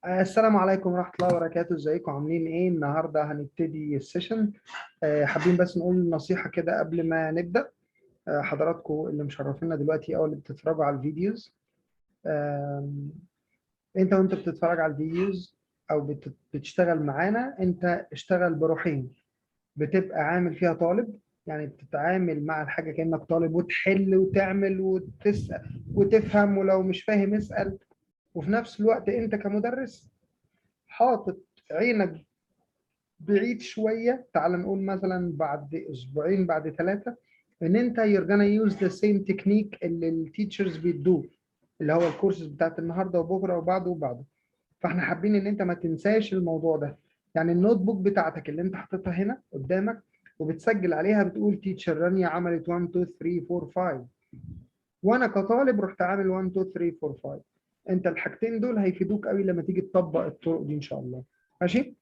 السلام عليكم ورحمة الله وبركاته. ازيكم عاملين ايه؟ النهارده هنبتدي السيشن. حابين بس نقول نصيحة كده قبل ما نبدأ. حضراتكم اللي مشرفينا دلوقتي او اللي بتتفرجوا على الفيديوز، آم، انت وانت بتتفرج على الفيديوز او بتشتغل معانا، انت اشتغل بروحين. بتبقى عامل فيها طالب، يعني بتتعامل مع الحاجة كأنك طالب وتحل وتعمل وتسأل وتفهم، ولو مش فاهم اسأل. وفي نفس الوقت انت كمدرس حاطط عينك بعيد شويه. تعال نقول مثلا بعد اسبوعين، بعد ثلاثه، ان انت you're gonna use the same technique اللي التيتشرز بيدوه، اللي هو الكورسز بتاعت النهارده وبكره وبعده وبعده. فاحنا حابين ان انت ما تنساش الموضوع ده. يعني النوت بوك بتاعتك اللي انت حاططها هنا قدامك وبتسجل عليها بتقول تيتشر رانيا عملت 1 2 3 4 5، وانا كطالب رحت عامل 1 2 3 4 5. انت الحاجتين دول هيفيدوك قوي لما تيجي تطبق الطرق دي ان شاء الله. ماشي؟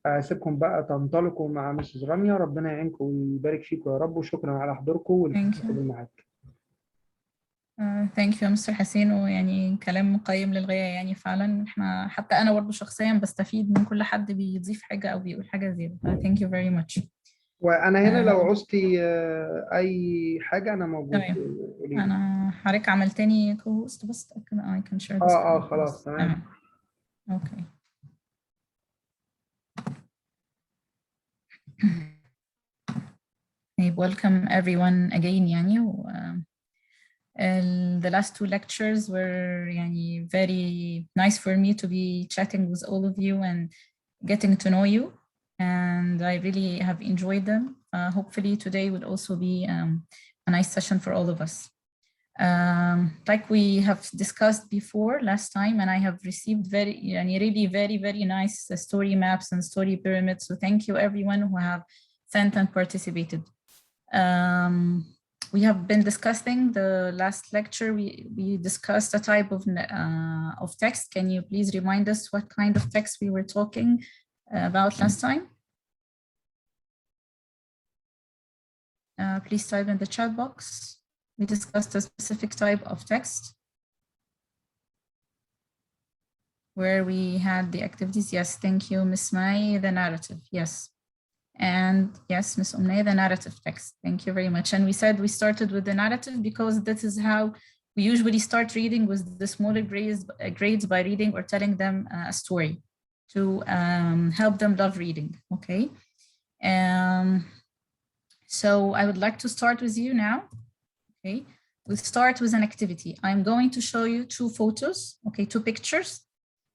اسيبكم بقى تنطلقوا مع مسز رانيا، ربنا يعينكم ويبارك فيكم يا رب، وشكرا على حضوركم والحضور المعاك. Thank you مستر حسين، ويعني كلام قيم للغاية. يعني فعلا احنا حتى أنا برضه شخصيا بستفيد من كل حد بيضيف حاجة أو بيقول حاجة زيادة. Thank you very much. وانا هنا لو عوزتي اي حاجه انا موجود. تمام. انا حضرتك عملتني كوست بس I can share the screen. خلاص تمام. اوكي. Welcome everyone again. يعني the last two lectures were يعني very nice for me to be chatting with all of you and getting to know you, and I really have enjoyed them. Hopefully today will also be a nice session for all of us. Like we have discussed before last time, and I have received very nice story maps and story pyramids. So thank you everyone who have sent and participated. We have been discussing the last lecture. We discussed a type of text. Can you please remind us what kind of text we were talking about last time? Please type in the chat box. We discussed a specific type of text where we had the activities. Yes, thank you, Ms. Mai, the narrative, yes. And yes, Ms. Umnay, the narrative text. Thank you very much. And we said we started with the narrative because this is how we usually start reading with the smaller grades by reading or telling them a story to help them love reading, okay? So I would like to start with you now. Okay, we'll start with an activity. I'm going to show you two photos, okay, two pictures,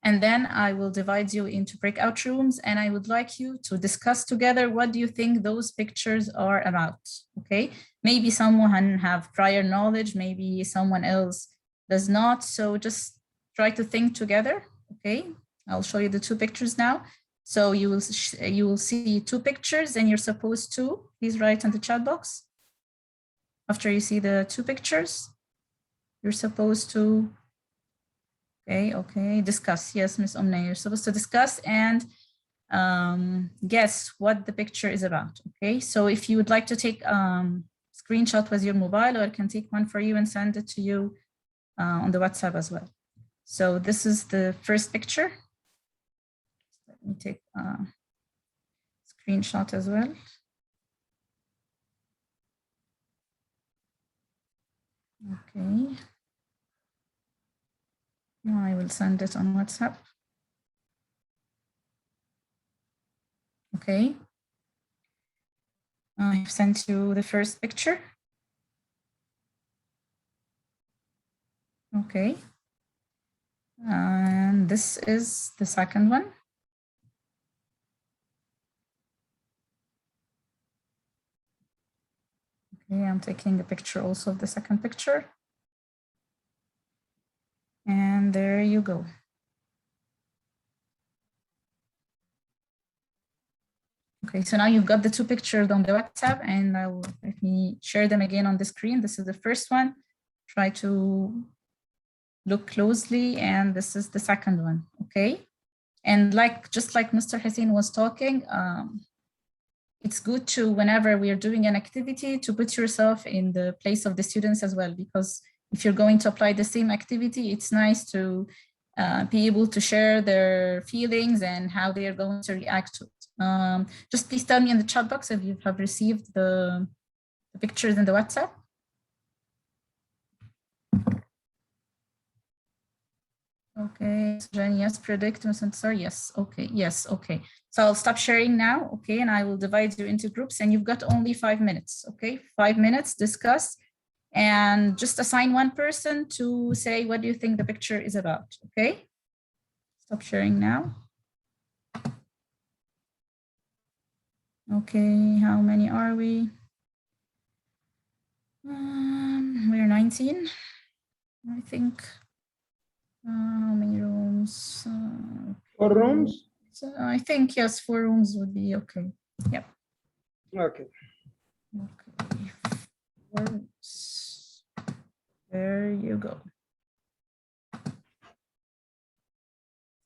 and then I will divide you into breakout rooms, and I would like you to discuss together what do you think those pictures are about, okay? Maybe someone have prior knowledge, maybe someone else does not, so just try to think together, okay? I'll show you the two pictures now. So you will see two pictures, and you're supposed to, please write in the chat box. After you see the two pictures, you're supposed to, okay, discuss. Yes, Ms. Omne, you're supposed to discuss and guess what the picture is about, okay? So if you would like to take a screenshot with your mobile, or I can take one for you and send it to you on the WhatsApp as well. So this is the first picture. Let me take a screenshot as well. Okay. I will send it on WhatsApp. Okay. I've sent you the first picture. Okay. And this is the second one. Okay, I'm taking a picture also of the second picture. And there you go. Okay, so now you've got the two pictures on the WhatsApp, and let me share them again on the screen. This is the first one. Try to look closely, and this is the second one, okay? And just like Mr. Hussein was talking, it's good to, whenever we are doing an activity, to put yourself in the place of the students as well, because if you're going to apply the same activity, it's nice to be able to share their feelings and how they are going to react to it. Just please tell me in the chat box if you have received the pictures in the WhatsApp. Okay, so Jenny, yes, predict, sorry, yes, okay, yes, okay. So I'll stop sharing now, okay, and I will divide you into groups, and you've got only 5 minutes, okay? 5 minutes, discuss, and just assign one person to say, what do you think the picture is about, okay? Stop sharing now. Okay, how many are we? We're 19, I think. How many rooms? 4 rooms? So I think, yes, 4 rooms would be okay. Yep. Okay. Okay. 4 rooms. There you go.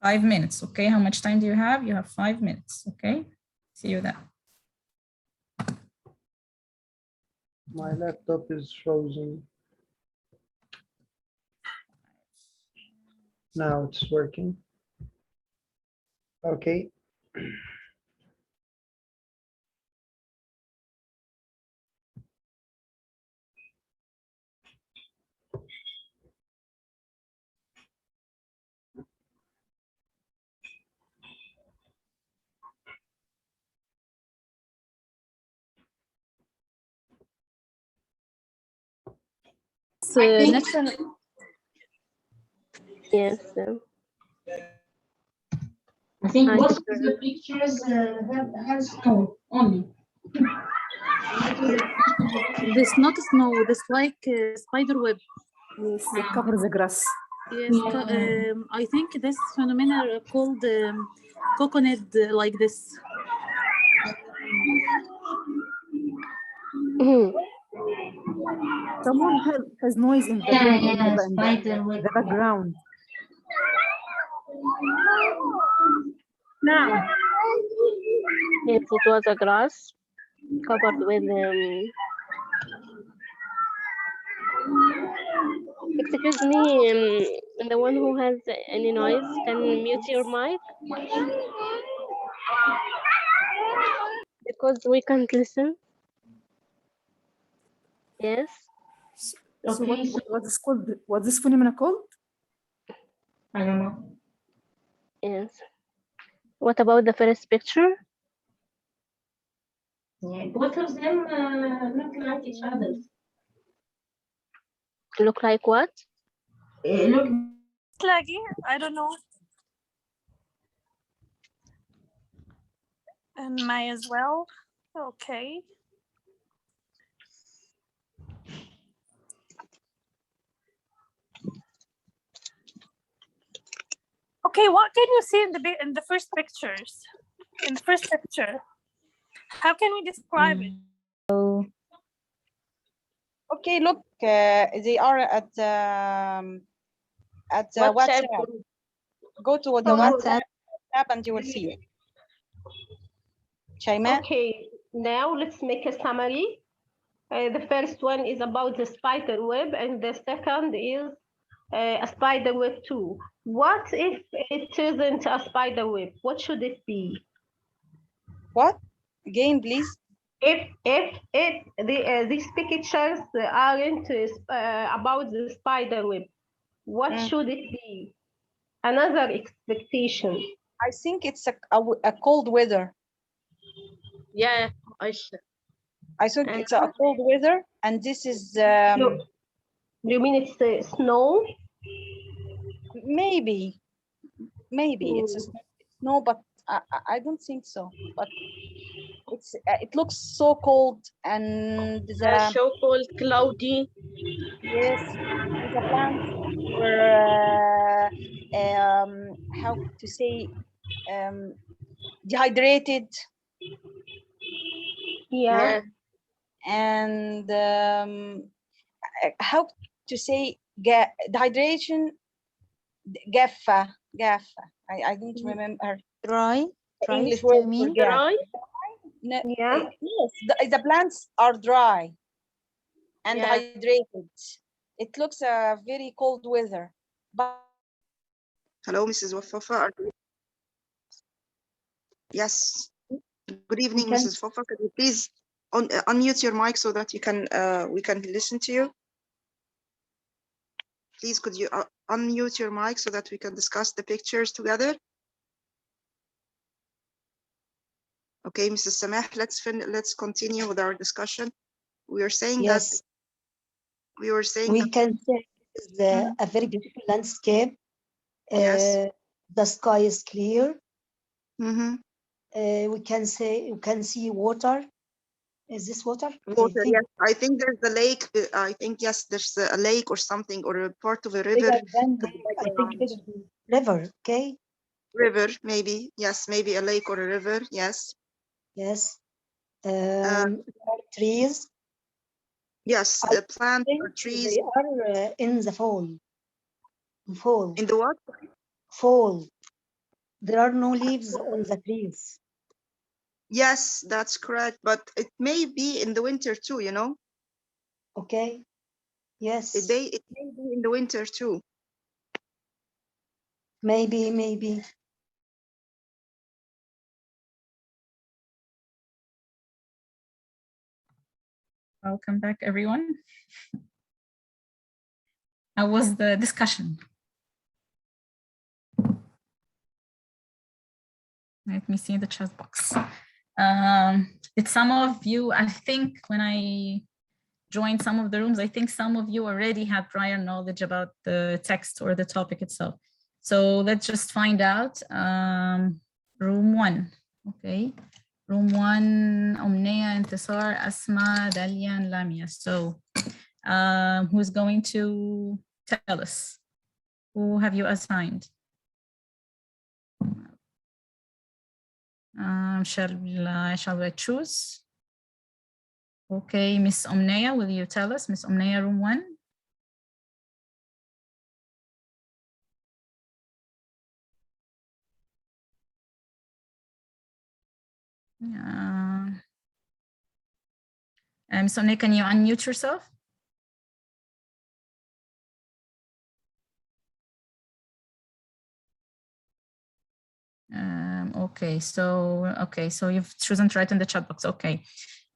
5 minutes, okay? How much time do you have? You have 5 minutes, okay? See you then. My laptop is frozen. Now it's working. Okay. So next one. Yes. I think most of the pictures have snow only. This not snow. This like spider web. Yes, it covers the grass. Yes. I think this phenomenon called coconut like this. Someone has noise in the, the background. Now. Yes, it was a grass covered with. Excuse me, the one who has any noise, can mute your mic? Because we can't listen. Yes. So what is called? What this phenomenon called? I don't know. Yes. What about the first picture? Yeah, both of them look like each other. Look like what? Look. Laggy, I don't know. And May as well. Okay. Okay, what can you see in the first pictures? In the first picture, how can we describe it? Okay, look, they are at WhatsApp. Go to the WhatsApp and you will see it. Shaima? Okay, now let's make a summary. The first one is about the spider web, and the second is a spider web 2. What if it isn't a spider web? What should it be? What? Again, please. If these pictures aren't about the spider web, what should it be? Another expectation. I think it's a cold weather. Yeah, I think it's a cold weather, and this is. You mean it's snow? Maybe it's a snow, but I don't think so. But it looks so cold and So cold, cloudy. Yes, the plants were how to say dehydrated. Yeah. And how to say dehydration, gaffa. I don't remember. Dry. English word for dry. No, Yeah. yes, the plants are dry and dehydrated. It looks a very cold weather, but Hello, Mrs. Wafafa. Yes. Good evening, Mrs. Wafafa. Could you please unmute your mic so that you can we can listen to you? Please, could you unmute your mic so that we can discuss the pictures together? Okay, Mrs. Samah, let's continue with our discussion. We are saying that we can say it's a very beautiful landscape. Yes. The sky is clear. Mm-hmm. We can see water. Is this water? Water, yes. I think there's a lake. I think, yes, there's a lake or something, or a part of a river. Bigger than I think bigger than river, okay? River, maybe. Yes, maybe a lake or a river. Yes. Yes. Trees. Yes, the plants or trees. They are in the fall. Fall. In the what? Fall. There are no leaves on the trees. Yes, that's correct. But it may be in the winter too, you know? Okay. Yes. It may be in the winter too. Maybe. Welcome back, everyone. How was the discussion? Let me see the chat box. Did some of you, I think when I joined some of the rooms, I think some of you already had prior knowledge about the text or the topic itself. So let's just find out. Room 1, okay. Room 1, Omnia, Intisar, Asma, Dalia, and Lamia. So who's going to tell us? Who have you assigned? Shall I choose? Okay, Miss Omnia, will you tell us? Miss Omnia, room 1. Miss Omnia, can you unmute yourself? Okay, so you've chosen to write in the chat box. Okay.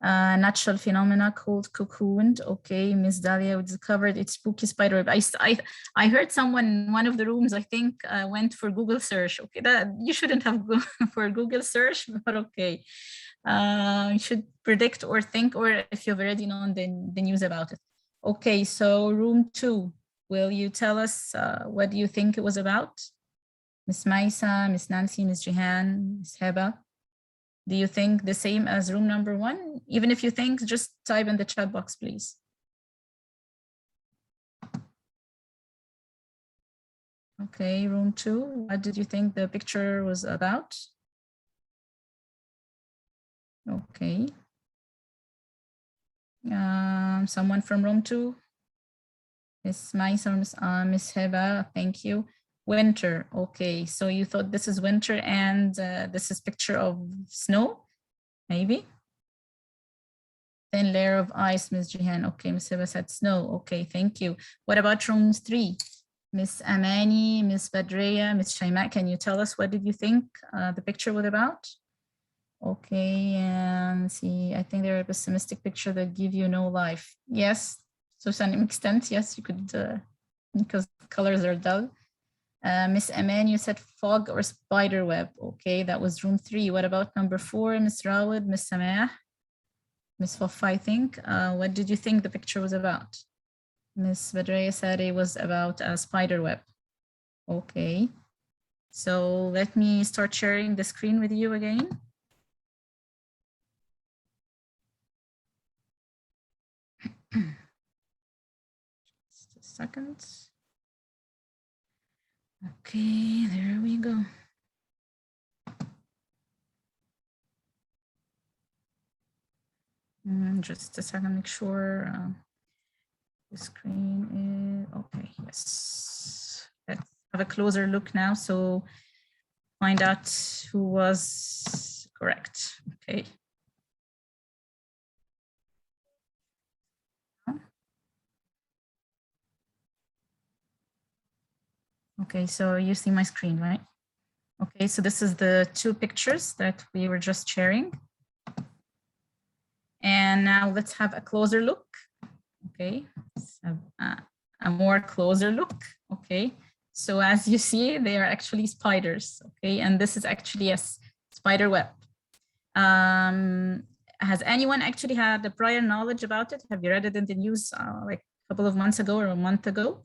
Natural phenomena called cocooned. Okay, Miss Dahlia, we discovered it's spooky spiderweb. I heard someone in one of the rooms, I think, went for Google search. Okay, that you shouldn't have gone for Google search, but okay. You should predict or think, or if you've already known the news about it. Okay, so room 2, will you tell us what do you think it was about? Miss Maisa, Miss Nancy, Miss Jihan, Miss Heba. Do you think the same as room number 1? Even if you think, just type in the chat box, please. Okay, room 2, what did you think the picture was about? Okay. Someone from room 2? Miss Maisa, Miss Heba, thank you. Winter, okay, so you thought this is winter and this is picture of snow, maybe? Thin layer of ice, Miss Jihan. Okay, Miss Heba said snow. Okay, thank you. What about room 3? Miss Amani, Miss Badreya, Miss Shaimat, can you tell us what did you think the picture was about? Okay, and see, I think they're a pessimistic picture that give you no life. Yes, to some extent, yes, you could, because colors are dull. Miss Aman, you said fog or spider web. Okay, that was room 3. What about number 4, Miss Rawad, Miss Samah, Miss Wafa, I think. What did you think the picture was about? Miss Badreya said it was about a spider web. Okay, so let me start sharing the screen with you again. Just a second. Okay, there we go. Just a second, make sure the screen is okay. Yes, let's have a closer look now. So find out who was correct. Okay. Okay, so you see my screen, right? Okay, so this is the two pictures that we were just sharing. And now let's have a closer look. Okay, let's have a more closer look. Okay, so as you see, they are actually spiders. Okay, and this is actually a spider web. Has anyone actually had the prior knowledge about it? Have you read it in the news like a couple of months ago or a month ago?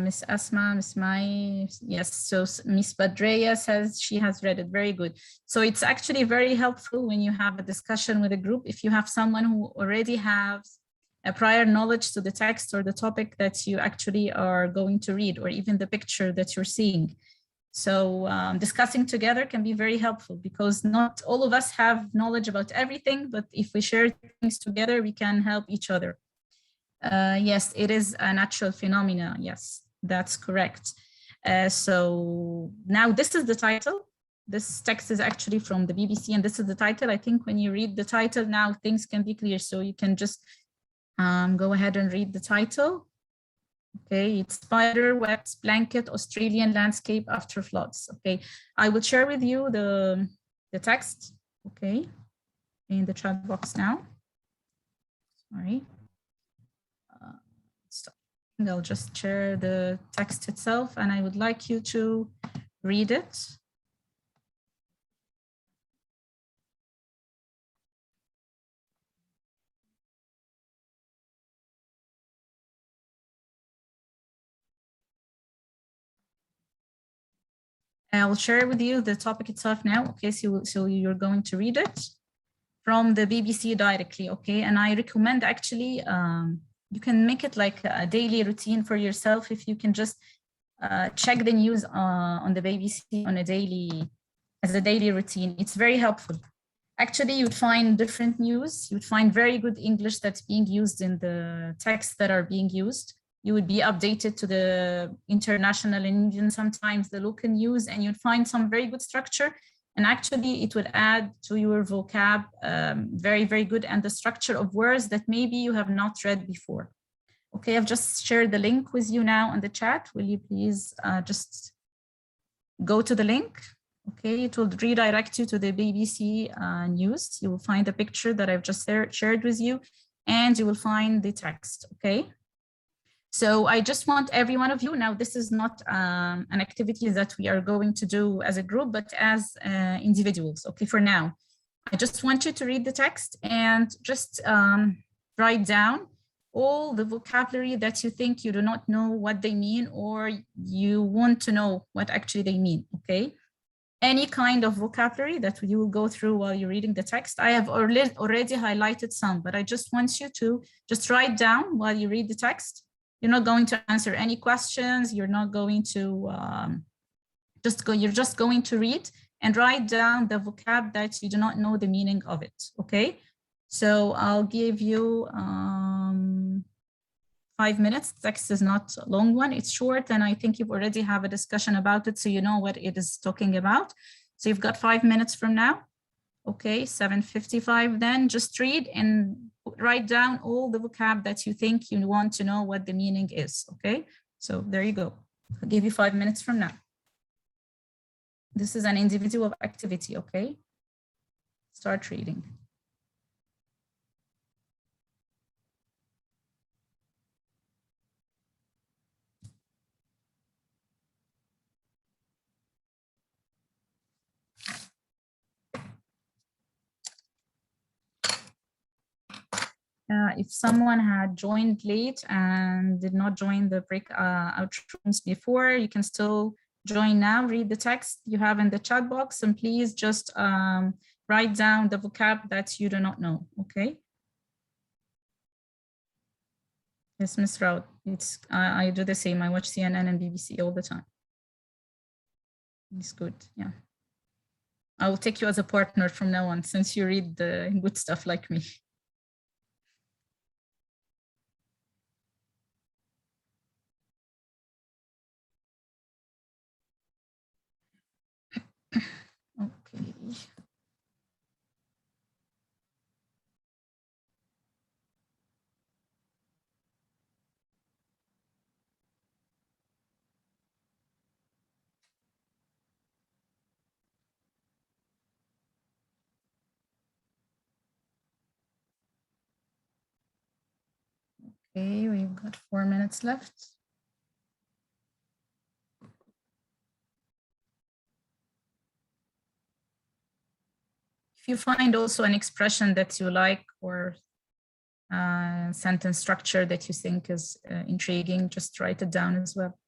Miss Asma, Miss Mai, yes. So Miss Badreya says she has read it. Very good. So it's actually very helpful when you have a discussion with a group. If you have someone who already has a prior knowledge to the text or the topic that you actually are going to read, or even the picture that you're seeing. So discussing together can be very helpful because not all of us have knowledge about everything, but if we share things together, we can help each other. Yes, it is a natural phenomena. Yes, that's correct. So now this is the title. This text is actually from the BBC and this is the title. I think when you read the title now, things can be clear. So you can just go ahead and read the title. Okay, it's Spider Webs Blanket Australian Landscape After Floods. Okay, I will share with you the text, okay, in the chat box now. Sorry. I'll just share the text itself and I would like you to read it. I will share with you the topic itself now. Okay, so you're going to read it from the BBC directly. Okay, and I recommend actually you can make it like a daily routine for yourself if you can just check the news on the BBC on a daily routine. It's very helpful. Actually, you'd find different news. You'd find very good English that's being used in the texts that are being used. You would be updated to the international and even sometimes the local news, and you'd find some very good structure. And actually, it would add to your vocab very, very good, and the structure of words that maybe you have not read before. Okay, I've just shared the link with you now on the chat. Will you please just go to the link? Okay, it will redirect you to the BBC news. You will find the picture that I've just shared with you, and you will find the text, okay? So I just want every one of you, now this is not an activity that we are going to do as a group, but as individuals, okay, for now. I just want you to read the text and just write down all the vocabulary that you think you do not know what they mean or you want to know what actually they mean, okay? Any kind of vocabulary that you will go through while you're reading the text. I have already highlighted some, but I just want you to just write down while you read the text. You're not going to answer any questions. You're not going to you're just going to read and write down the vocab that you do not know the meaning of it, okay? So I'll give you 5 minutes. The text is not a long one, it's short, and I think you've already have a discussion about it, so you know what it is talking about. So you've got 5 minutes from now. Okay, 7:55 then, just read and write down all the vocab that you think you want to know what the meaning is, okay? So there you go. I'll give you 5 minutes from now. This is an individual activity, okay? Start reading. If someone had joined late and did not join the breakout rooms before, you can still join now, read the text you have in the chat box, and please just write down the vocab that you do not know, okay? Yes, Ms. Raud, I do the same. I watch CNN and BBC all the time. It's good, yeah. I will take you as a partner from now on since you read the good stuff like me. Okay. Okay, we've got 4 minutes left. If you find also an expression that you like or sentence structure that you think is intriguing, just write it down as well.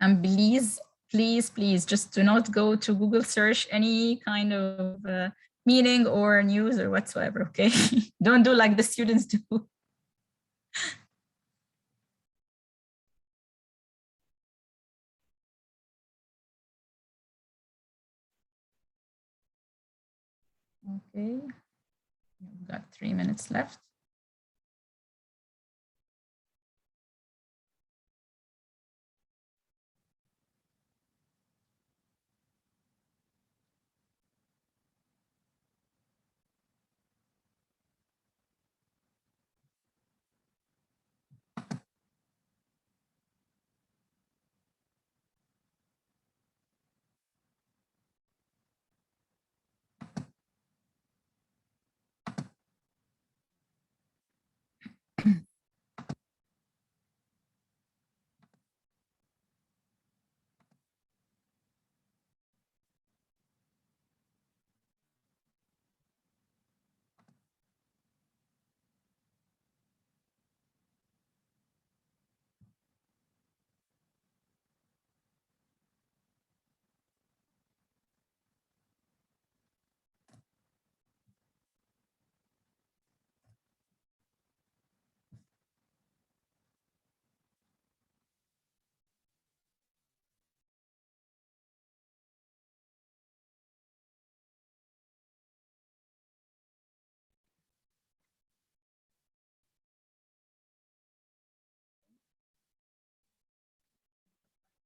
And please, just do not go to Google search any kind of meaning or news or whatsoever, okay? Don't do like the students do. Okay, we've got 3 minutes left.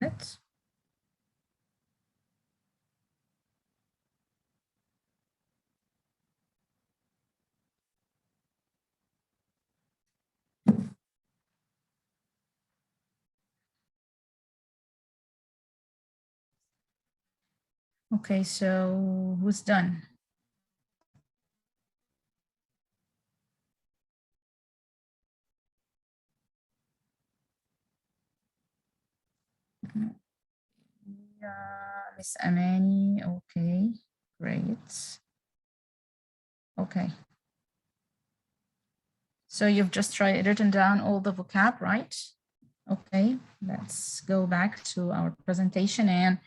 That's okay, so who's done? Yeah, Miss Amani, okay, great. Okay. So you've just written down all the vocab, right? Okay, let's go back to our presentation and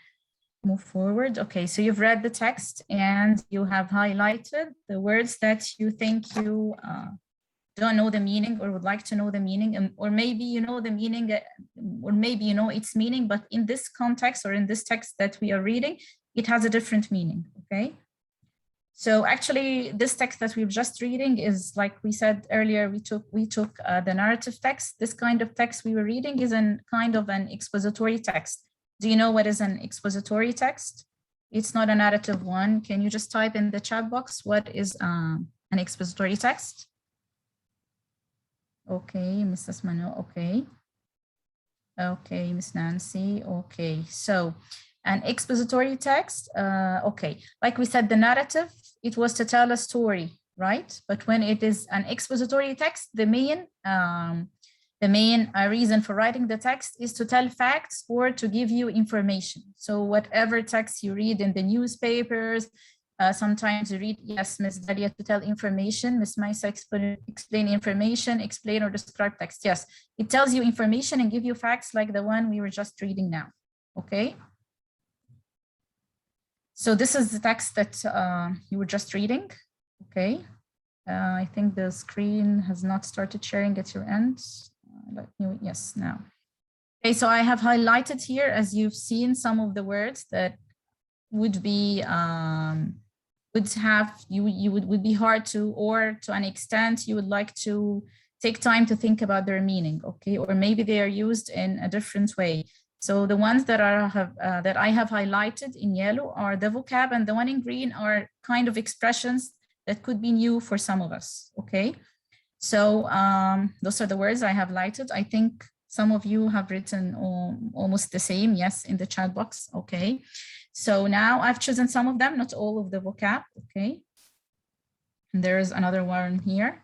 move forward. Okay, so you've read the text and you have highlighted the words that you think you don't know the meaning or would like to know the meaning, or maybe you know the meaning, or maybe you know its meaning, but in this context or in this text that we are reading, it has a different meaning, okay? So actually this text that we're just reading is, like we said earlier, we took the narrative text. This kind of text we were reading is a kind of an expository text. Do you know what is an expository text? It's not a narrative one. Can you just type in the chat box, what is an expository text? Okay, Mrs. Mano, okay. Okay, Miss Nancy, okay. So an expository text, okay. Like we said, the narrative, it was to tell a story, right? But when it is an expository text, the main reason for writing the text is to tell facts or to give you information. So whatever text you read in the newspapers, sometimes you read, yes, Ms. Dalia, to tell information, Ms. Maisa explain information, explain or describe text. Yes, it tells you information and give you facts like the one we were just reading now, okay? So this is the text that you were just reading, okay? I think the screen has not started sharing at your end. Let me, yes, now. Okay, so I have highlighted here, as you've seen, some of the words that would be would be hard to, or to an extent you would like to take time to think about their meaning, okay? Or maybe they are used in a different way. So the ones that I have highlighted in yellow are the vocab, and the one in green are kind of expressions that could be new for some of us, okay? So those are the words I have highlighted. I think some of you have written almost the same, yes, in the chat box, okay? So now I've chosen some of them, not all of the vocab, okay? And there's another one here,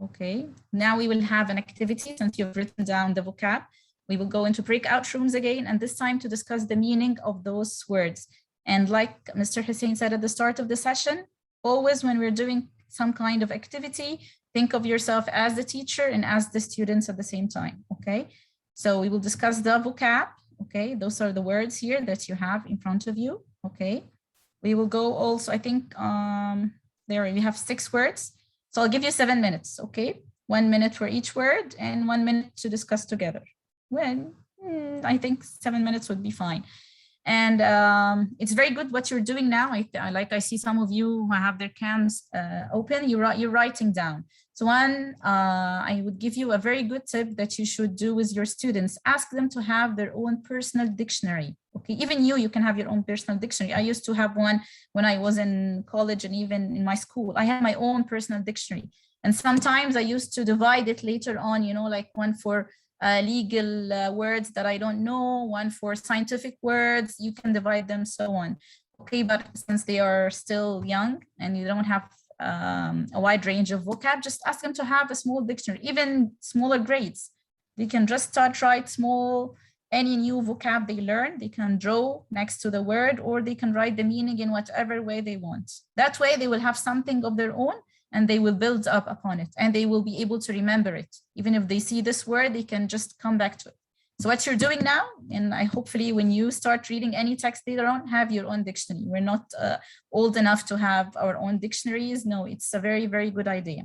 okay? Now we will have an activity since you've written down the vocab. We will go into breakout rooms again, and this time to discuss the meaning of those words. And like Mr. Hussein said at the start of the session, always when we're doing some kind of activity, think of yourself as the teacher and as the students at the same time, okay? So we will discuss the vocab, okay? Those are the words here that you have in front of you, okay? We will go also, I think, there we have 6 words. So I'll give you 7 minutes, okay? 1 minute for each word and 1 minute to discuss together. Well, I think 7 minutes would be fine. And it's very good what you're doing now. I see some of you who have their cams open, you're writing down. So I would give you a very good tip that you should do with your students. Ask them to have their own personal dictionary. Okay, even you can have your own personal dictionary. I used to have one when I was in college and even in my school. I had my own personal dictionary. And sometimes I used to divide it later on, you know, like one for legal words that I don't know, one for scientific words, you can divide them, so on. Okay, but since they are still young and you don't have a wide range of vocab, just ask them to have a small dictionary, even smaller grades. They can just start write small, any new vocab they learn, they can draw next to the word, or they can write the meaning in whatever way they want. That way they will have something of their own and they will build up upon it and they will be able to remember it. Even if they see this word, they can just come back to it. So what you're doing now, and I hopefully when you start reading any text later on, have your own dictionary. We're not old enough to have our own dictionaries. No, it's a very, very good idea.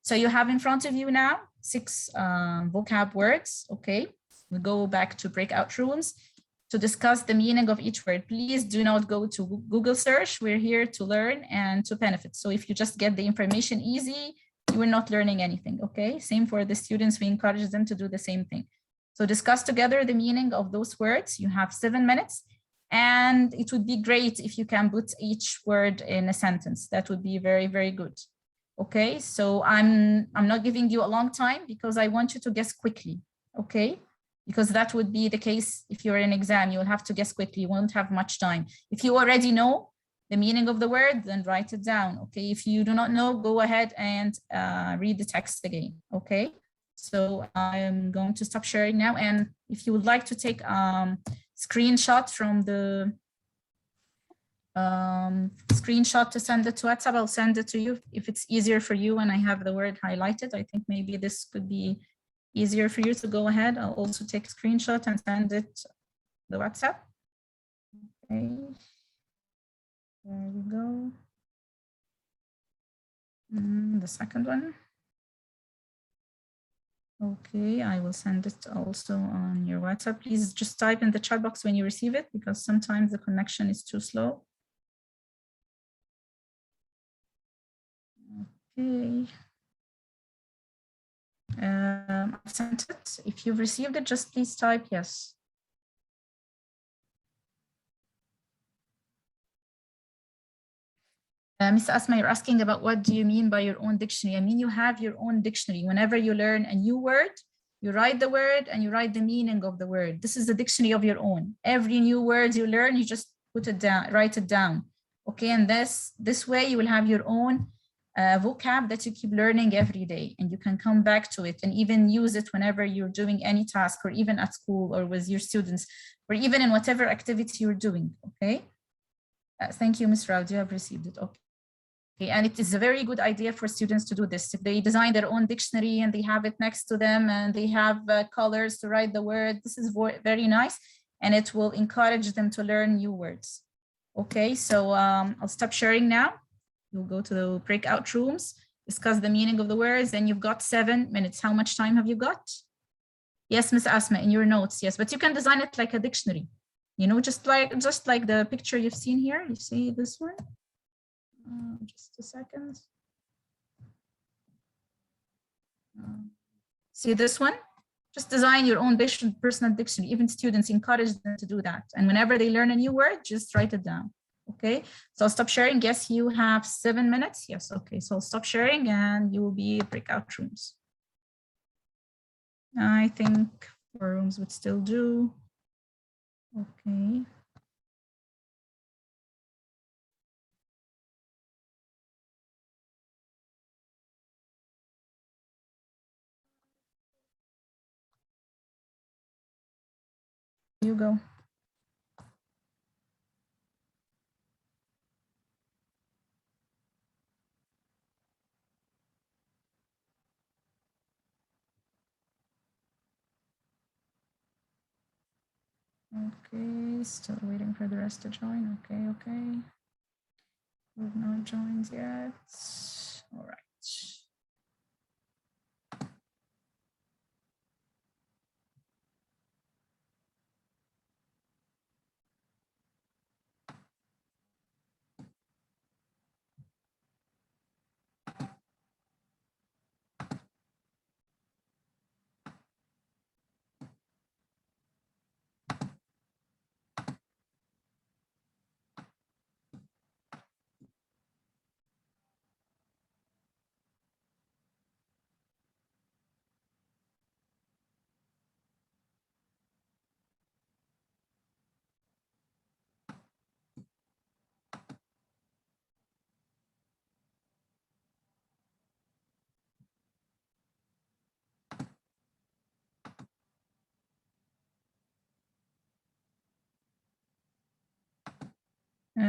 So you have in front of you now 6 vocab words, okay? We'll go back to breakout rooms to discuss the meaning of each word. Please do not go to Google search. We're here to learn and to benefit. So if you just get the information easy, you are not learning anything, okay? Same for the students, we encourage them to do the same thing. So discuss together the meaning of those words. You have 7 minutes, and it would be great if you can put each word in a sentence. That would be very, very good. Okay, so I'm not giving you a long time because I want you to guess quickly, okay? Because that would be the case if you're in an exam, you'll have to guess quickly, you won't have much time. If you already know the meaning of the word, then write it down, okay? If you do not know, go ahead and read the text again, okay? So I'm going to stop sharing now. And if you would like to take a screenshot from the screenshot to send it to WhatsApp, I'll send it to you if it's easier for you and I have the word highlighted. I think maybe this could be easier for you to go ahead. I'll also take a screenshot and send it to the WhatsApp. Okay, there we go. The second one. Okay, I will send it also on your WhatsApp. Please just type in the chat box when you receive it because sometimes the connection is too slow. Okay. I've sent it. If you've received it, just please type yes. Ms. Asma, you're asking about what do you mean by your own dictionary? I mean, you have your own dictionary. Whenever you learn a new word, you write the word and you write the meaning of the word. This is the dictionary of your own. Every new word you learn, you just put it down, write it down. Okay, and this way you will have your own vocab that you keep learning every day, and you can come back to it and even use it whenever you're doing any task, or even at school or with your students, or even in whatever activity you're doing. Okay, thank you, Ms. Raud, you have received it. Okay, and it is a very good idea for students to do this. If they design their own dictionary and they have it next to them and they have colors to write the word, this is very nice, and it will encourage them to learn new words. Okay, so I'll stop sharing now. You'll go to the breakout rooms, discuss the meaning of the words, and you've got 7 minutes. How much time have you got? Yes, Ms. Asma, in your notes, yes, but you can design it like a dictionary. You know, just like the picture you've seen here. You see this one? Just a second. See this one? Just design your own personal dictionary. Even students, encourage them to do that. And whenever they learn a new word, just write it down. Okay, so I'll stop sharing. Yes, you have 7 minutes. Yes, okay, so I'll stop sharing and you will be breakout rooms. I think 4 rooms would still do. Okay. You go. Okay, still waiting for the rest to join. Okay. We've not joined yet. All right.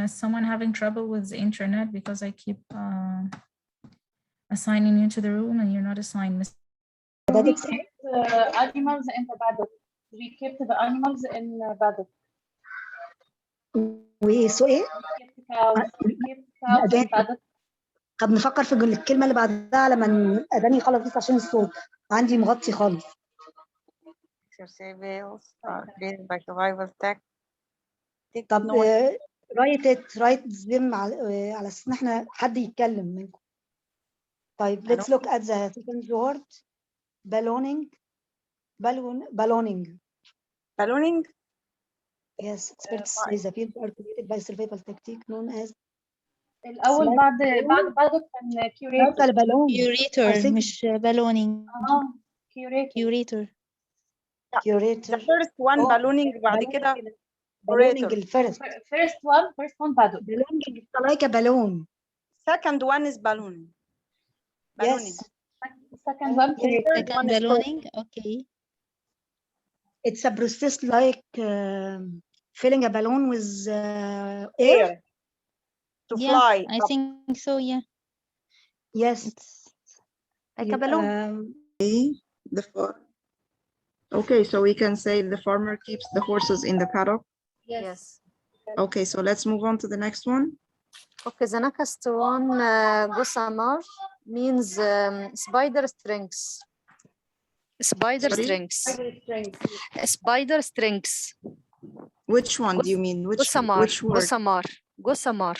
Someone having trouble with the internet because I keep assigning you to the room and you're not assigned. We kept animals in the paddock. We kept the animals in the paddock. وسو ايه؟ We kept cows in paddock. طب نفكر في الكلمة اللي بعدها لما أداني يخلص بس عشان الصوت عندي مغطي خالص. by survival tactics. طب write them على أساس إن إحنا حد يتكلم منكم. طيب let's look at the second word. Ballooning. Yes, experts say the fields are created by survival technique known as الأول بعد paddock كان curator مش ballooning. curator. The first one ballooning بعد كده ballooning الفرست. First one paddock. Ballooning is like a balloon. Second one is ballooning. Yes. Second one ballooning. Okay. It's a process like filling a balloon with air to fly. I think so. Yeah. Yes. It's like a balloon. Okay, so we can say the farmer keeps the horses in the paddock. Yes. Okay, so let's move on to the next one. Okay, the next one, gossamer, means spider strings. Spider strings. Spider strings. Which one do you mean? Which word? Gossamer. Gossamer.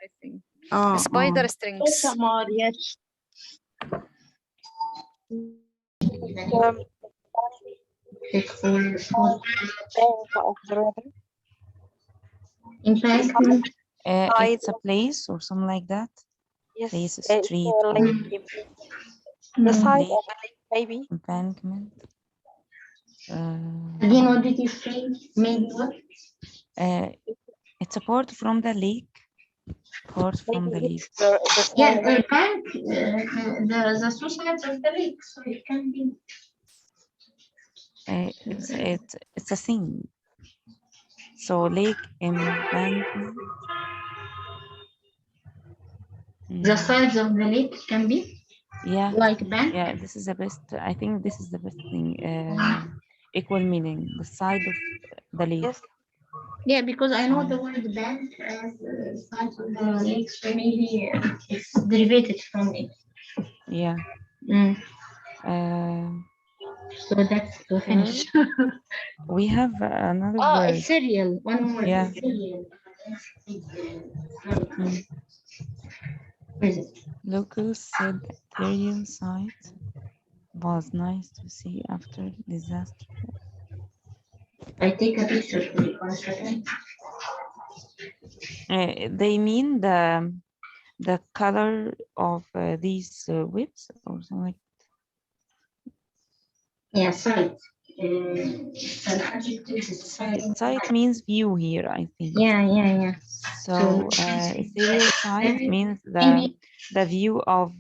I think. Spider strings. Gossamer, yes. In fact, it's a place or something like that. Yes, Place, street, or the side lake, of the lake, maybe. embankment. again, what did you say? Maybe what? It's a part from the lake. Part from the lake. Yeah, the bank, the two sides of the lake, so it can be. It's a thing. So lake, embankment. The sides of the lake can be. Yeah. Like bank. Yeah, this is the best. I think this is the best thing. Equal meaning. The side of the lake. Yes. Yeah, because I know the word bank as sides of the lake, so maybe it's derivated from it. Yeah. So that's to finish. We have another word. Ethereal. One more. Yeah. Ethereal. Locals said Ethereal site was nice to see after disaster. I take a picture for you. 1 second. They mean the color of these whips or something like that. Yeah, site. An adjective is Site means view here, I think. Yeah. So ethereal site means the view of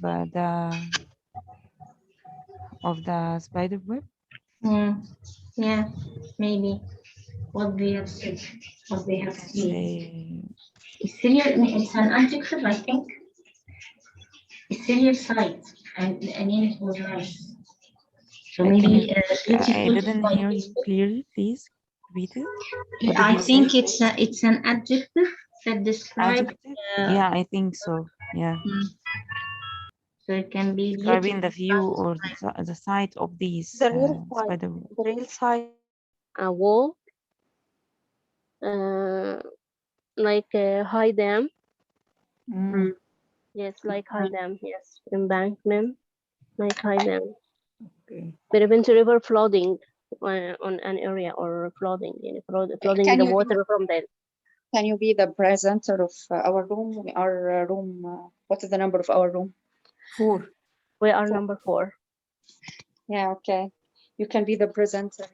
of the spider web? Yeah, maybe what they have said, what they have seen. Ethereal, it's an adjective, I think. Ethereal site, and the name was nice. So maybe I didn't hear you clearly. Please repeat it. I think it's an adjective that describes. Adjective? Yeah, I think so. Yeah. So it can be Describing the view or the site of these spider web. The real side. A wall, like high dam. Yes, like high dam. Yes, embankment, like high dam. Okay. Prevent river flooding on an area or flooding, flooding the water from there. Can you be the presenter of our room? We are room. What is the number of our room? 4. We are number 4. Yeah. Okay. You can be the presenter.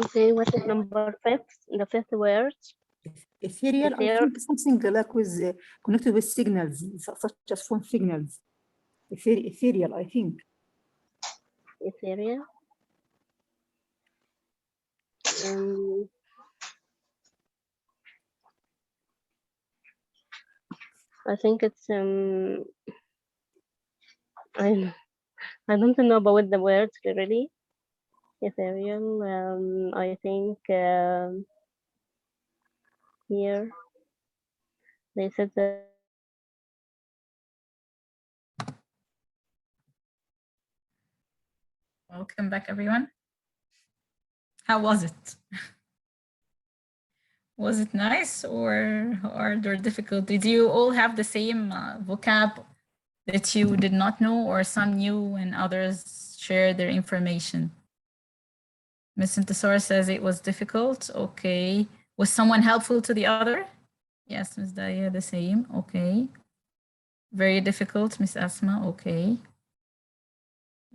Okay, what is number 5? The 5th word. Ethereal, I think something like with connected with signals, such as phone signals. Ethereal, I think. Ethereal. I think it's I don't know about the words really. Ethereal. I think here they said that. Welcome back, everyone. How was it? Was it nice or hard or difficult? Did you all have the same vocab that you did not know, or some knew and others shared their information? Ms. Intisar says it was difficult. Okay. Was someone helpful to the other? Yes, Ms. Daya, the same. Okay. Very difficult, Ms. Asma. Okay.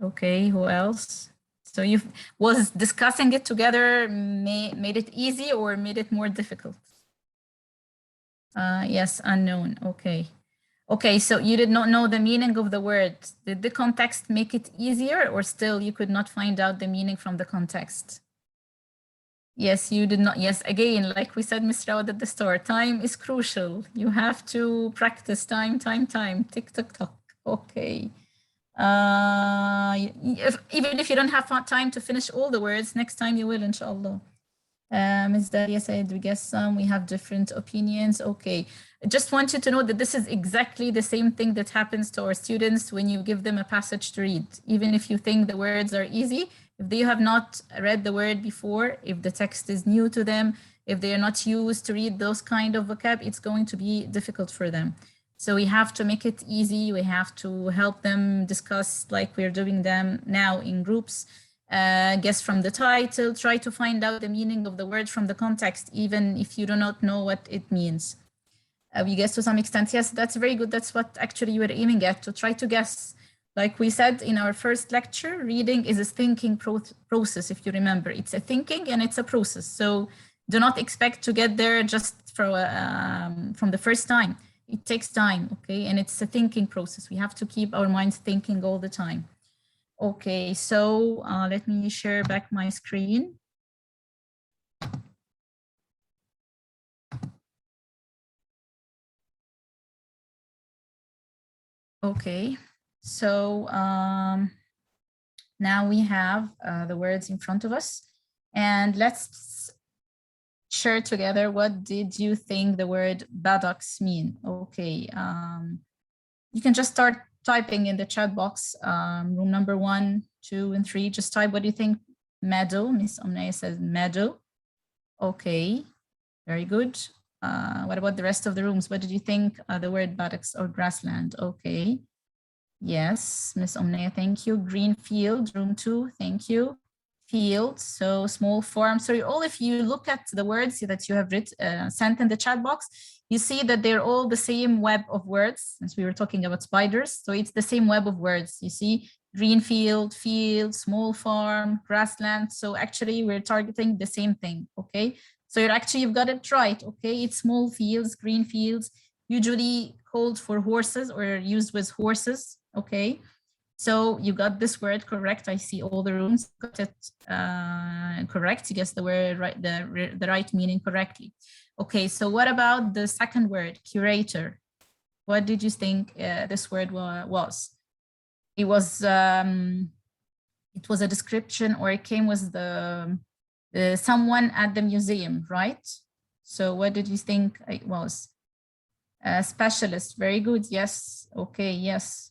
Okay, who else? So you was discussing it together made it easy or made it more difficult? Yes, unknown. Okay. Okay, so you did not know the meaning of the word. Did the context make it easier, or still you could not find out the meaning from the context? Yes, you did not. Yes, again, like we said, Ms. Rawad at the start, time is crucial. You have to practice time. Tick, tock, tock. Okay. Even if you don't have time to finish all the words, next time you will, inshallah. Ms. Daria said, we guess some, we have different opinions. Okay, I just want you to know that this is exactly the same thing that happens to our students when you give them a passage to read. Even if you think the words are easy, if they have not read the word before, if the text is new to them, if they are not used to read those kind of vocab, it's going to be difficult for them. So we have to make it easy. We have to help them discuss like we're doing them now in groups. Guess from the title, try to find out the meaning of the word from the context, even if you do not know what it means. We guess to some extent, yes, that's very good. That's what actually you were aiming at, to try to guess. Like we said in our first lecture, reading is a thinking process, if you remember. It's a thinking and it's a process. So do not expect to get there just from the first time. It takes time, okay? And it's a thinking process. We have to keep our minds thinking all the time. Okay, so let me share back my screen. Okay, so now we have the words in front of us, and let's share together, what did you think the word buttocks mean? Okay, you can just start typing in the chat box, room number 1, 2, and 3. Just type what do you think. Meadow, Miss Omnaya says meadow. Okay, very good. What about the rest of the rooms? What did you think the word buttocks or grassland? Okay, yes, Miss Omnaya, thank you. Green field, room 2, thank you. Field, so small farm. So all, if you look at the words that you have sent in the chat box, you see that they're all the same web of words, since we were talking about spiders. So it's the same web of words. You see green field, field, small farm, grassland. So actually we're targeting the same thing, okay? So you've got it right, okay? It's small fields, green fields, usually called for horses or used with horses. Okay, so you got this word correct. I see all the rooms got it correct. You guessed the word right, the right meaning correctly. Okay, so what about the second word, curator? What did you think this word was? It was a description, or it came with the someone at the museum, right? So what did you think it was? A specialist. Very good. Yes. Okay. Yes.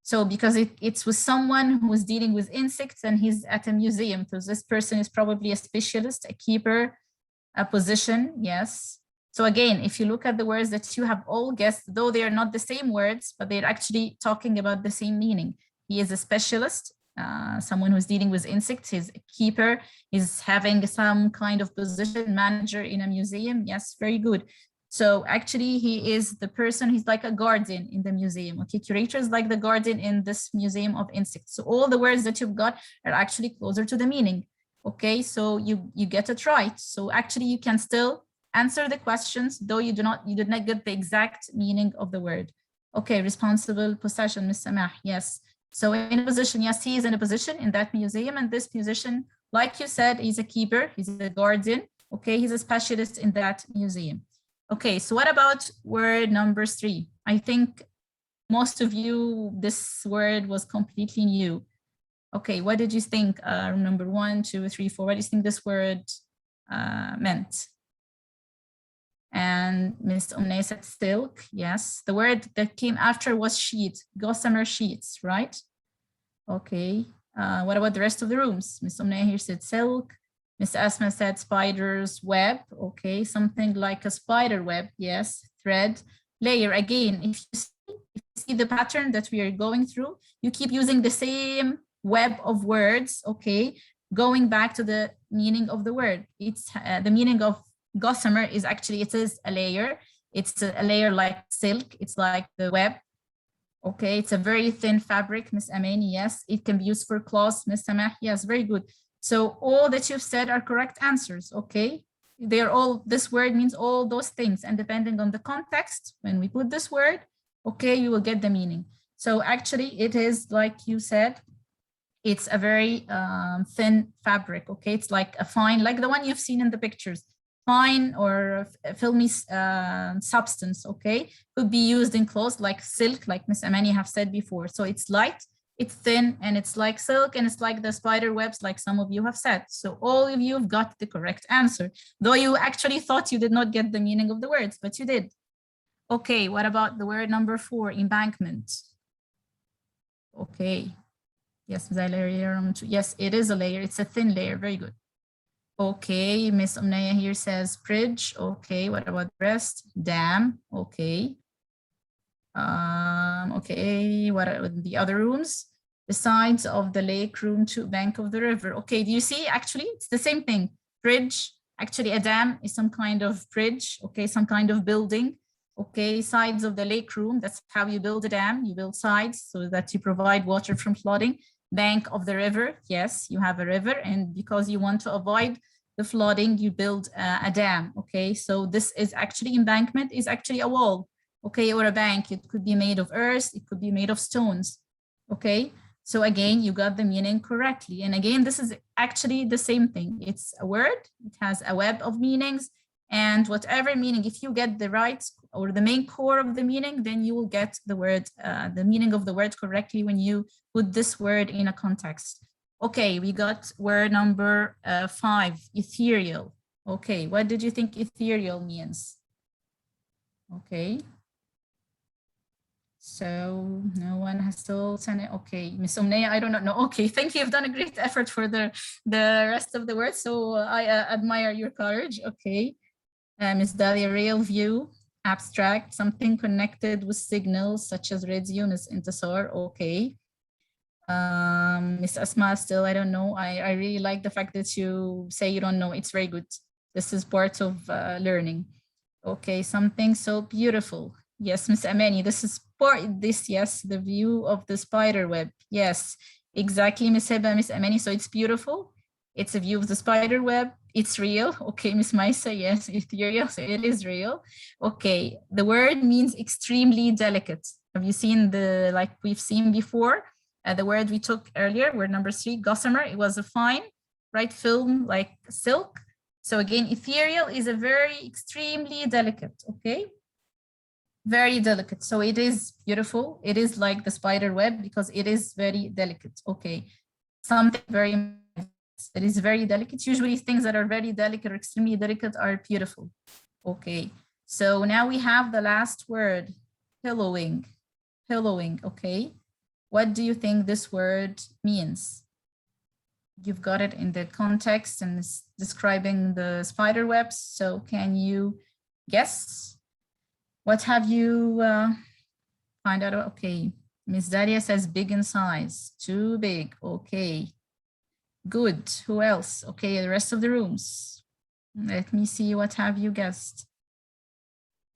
So because it's with someone who is dealing with insects and he's at a museum, so this person is probably a specialist, a keeper, a position. Yes. So again, if you look at the words that you have all guessed, though they are not the same words, but they're actually talking about the same meaning. He is a specialist, someone who's dealing with insects. He's a keeper, is having some kind of position, manager in a museum. Yes, very good. So actually he is the person, he's like a guardian in the museum. Okay, curator is like the guardian in this museum of insects. So all the words that you've got are actually closer to the meaning. Okay, so you get it right. So actually you can still answer the questions, though you did not get the exact meaning of the word. Okay, responsible possession, Ms. Samah, yes. So in a position, yes, he is in a position in that museum, and this musician, like you said, he's a keeper, he's a guardian. Okay, he's a specialist in that museum. Okay, so what about word number 3? I think most of you, this word was completely new. Okay, what did you think? Number 1, 2, 3, 4, what do you think this word meant? And Ms. Omnay said silk. Yes, the word that came after was sheet, gossamer sheets, right? Okay, what about the rest of the rooms? Ms. Omnay here said silk. Ms. Asma said spider's web. Okay, something like a spider web. Yes, thread, layer. Again, if you see the pattern that we are going through, you keep using the same web of words. Okay, going back to the meaning of the word. It's the meaning of gossamer is actually, it is a layer. It's a layer like silk. It's like the web. Okay, it's a very thin fabric, Miss Amani. Yes, it can be used for cloths, Miss Samah. Yes, very good. So all that you've said are correct answers. Okay, they're all, this word means all those things, and depending on the context, when we put this word, okay, you will get the meaning. So actually it is like you said, it's a very thin fabric. Okay, it's like a fine, like the one you've seen in the pictures. Fine or filmy substance, okay, could be used in clothes like silk, like Miss Amani have said before. So it's light, it's thin, and it's like silk, and it's like the spider webs, like some of you have said. So all of you have got the correct answer, though you actually thought you did not get the meaning of the words, but you did. Okay, what about the word number 4, embankment? Okay, yes, yes, it is a layer, it's a thin layer, very good. Okay, Miss Omnaya here says bridge. Okay, what about the rest? Dam. Okay. Okay, what are the other rooms? The sides of the lake room to bank of the river. Okay, do you see? Actually, it's the same thing. Bridge. Actually, a dam is some kind of bridge. Okay, some kind of building. Okay, sides of the lake room. That's how you build a dam. You build sides so that you provide water from flooding. Bank of the river. Yes, you have a river, and because you want to avoid the flooding, you build a dam. Okay, so this is actually, embankment is actually a wall, okay, or a bank. It could be made of earth, it could be made of stones. Okay, so again, you got the meaning correctly. And again, this is actually the same thing. It's a word, it has a web of meanings, and whatever meaning, if you get the right or the main core of the meaning, then you will get the word, the meaning of the word correctly when you put this word in a context. Okay, we got word number 5, ethereal. Okay, what did you think ethereal means? Okay. So no one has still sent it. Okay, Miss Omnaya, I don't know. Okay, thank you. You've done a great effort for the rest of the words. So I admire your courage. Okay. Miss Dahlia, real view, abstract, something connected with signals such as radio, Miss Intasar. Okay. Miss Asma, still, I don't know. I really like the fact that you say you don't know. It's very good. This is part of learning. Okay, something so beautiful. Yes, Miss Amani, this is yes, the view of the spider web. Yes, exactly, Miss Heba, Miss Amani. So it's beautiful. It's a view of the spider web. It's real. Okay, Miss Maisa, yes, ethereal, so it is real. Okay, the word means extremely delicate. Have you seen the, like we've seen before, the word we took earlier, word number 3, gossamer, it was a fine, right, film like silk. So again, ethereal is a very extremely delicate, okay? Very delicate. So it is beautiful. It is like the spider web because it is very delicate, okay? Something very, it is very delicate. Usually things that are very delicate or extremely delicate are beautiful, okay? So now we have the last word, pillowing, pillowing, okay? What do you think this word means? You've got it in the context and it's describing the spider webs. So can you guess? What have you find out? Okay, Miss Daria says big in size, too big. Okay, good. Who else? Okay, the rest of the rooms. Let me see, what have you guessed?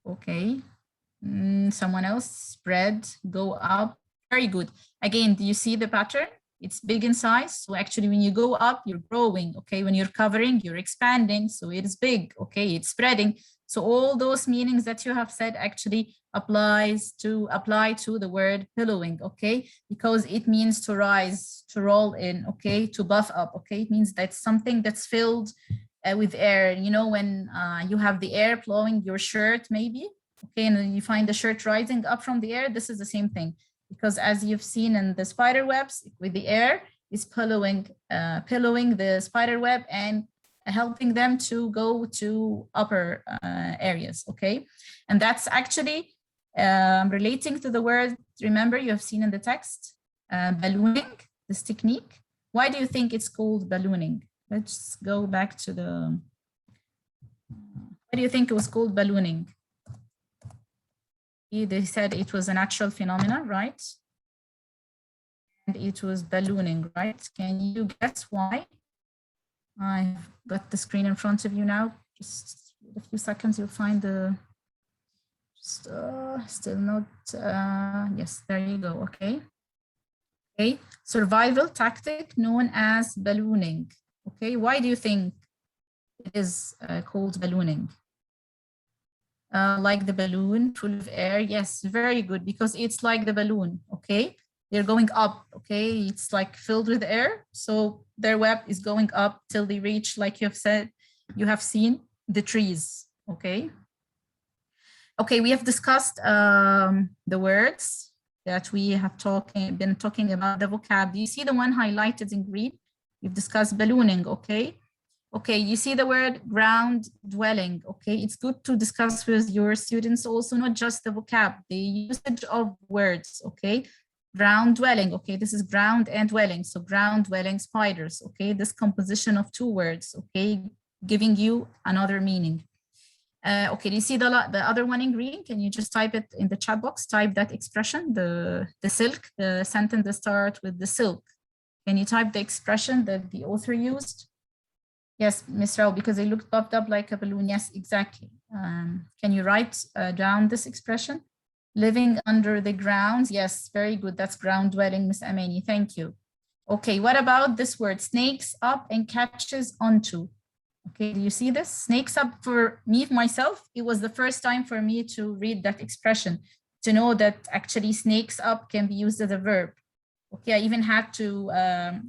Okay, someone else, spread, go up. Very good. Again, do you see the pattern? It's big in size. So actually when you go up, you're growing. Okay, when you're covering, you're expanding. So it is big. Okay, it's spreading. So all those meanings that you have said actually apply to the word pillowing, okay? Because it means to rise, to roll in, okay? To buff up, okay? It means that's something that's filled with air. You know, when you have the air blowing your shirt maybe, okay? And then you find the shirt rising up from the air, this is the same thing. Because as you've seen in the spider webs, with the air is pillowing the spider web and helping them to go to upper areas, okay? And that's actually relating to the word, remember you have seen in the text, ballooning, this technique. Why do you think it's called ballooning? Let's go back to the, why do you think it was called ballooning? They said it was a natural phenomena, right? And it was ballooning, right? Can you guess why? I've got the screen in front of you now. Just a few seconds, you'll find the, still not, yes, there you go, okay. Okay, survival tactic known as ballooning. Okay, why do you think it is called ballooning? Like the balloon full of air, yes, very good, because it's like the balloon, okay? They're going up, okay? It's like filled with air. So their web is going up till they reach, like you have said, you have seen the trees, okay? Okay, we have discussed the words that we have been talking about, the vocab. Do you see the one highlighted in green? We've discussed ballooning, okay? Okay, you see the word ground dwelling, okay? It's good to discuss with your students also, not just the vocab, the usage of words, okay? Ground dwelling, okay, this is ground and dwelling. So ground dwelling spiders, okay? This composition of two words, okay? Giving you another meaning. Okay, do you see the other one in green? Can you just type it in the chat box? Type that expression, the silk, the sentence that starts with the silk. Can you type the expression that the author used? Yes, Ms. Rao, because it looked popped up like a balloon. Yes, exactly. Can you write down this expression? Living under the ground. Yes, very good. That's ground dwelling, Ms. Amani. Thank you. Okay, what about this word? Snakes up and catches onto. Okay, do you see this? Snakes up. For me, myself, it was the first time for me to read that expression, to know that actually snakes up can be used as a verb. Okay, I even had to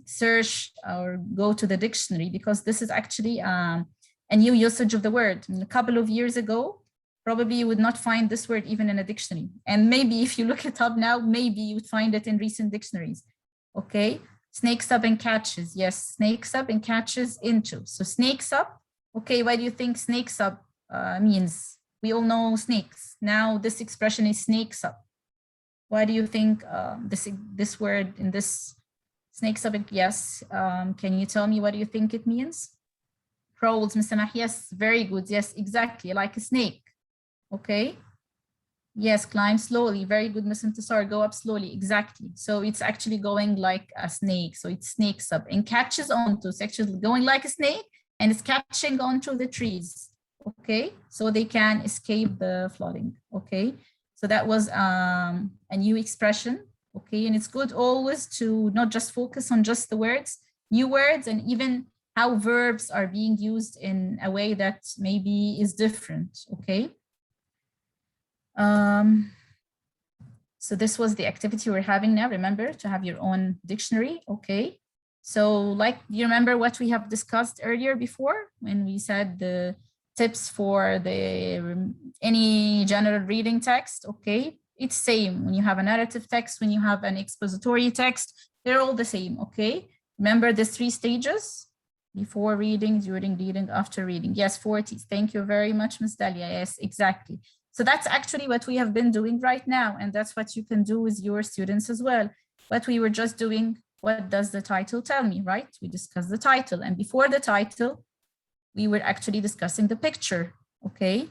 search or go to the dictionary because this is actually a new usage of the word. A couple of years ago, probably you would not find this word even in a dictionary. And maybe if you look it up now, maybe you would find it in recent dictionaries. Okay, snakes up and catches. Yes, snakes up and catches into. So snakes up. Okay, why do you think snakes up means? We all know snakes. Now this expression is snakes up. Why do you think this word in this snakes up? Yes. Can you tell me what do you think it means? Crawls, Mr. Mah. Yes, very good. Yes, exactly, like a snake. Okay. Yes, climb slowly. Very good, Ms. Intisar. Go up slowly. Exactly. So it's actually going like a snake. So it snakes up and catches onto. It's actually going like a snake and it's catching onto the trees. Okay. So they can escape the flooding. Okay. So that was a new expression, okay? And it's good always to not just focus on just the words, new words, and even how verbs are being used in a way that maybe is different, okay? So this was the activity we're having now. Remember to have your own dictionary, okay? So like, you remember what we have discussed earlier before when we said the tips for any general reading text, okay? It's same when you have a narrative text, when you have an expository text, they're all the same, okay? Remember the 3 stages? Before reading, during reading, after reading. Yes, 40. Thank you very much, Ms. Dalia. Yes, exactly. So that's actually what we have been doing right now. And that's what you can do with your students as well. But we were just doing, what does the title tell me, right? We discussed the title. And before the title, we were actually discussing the picture, okay?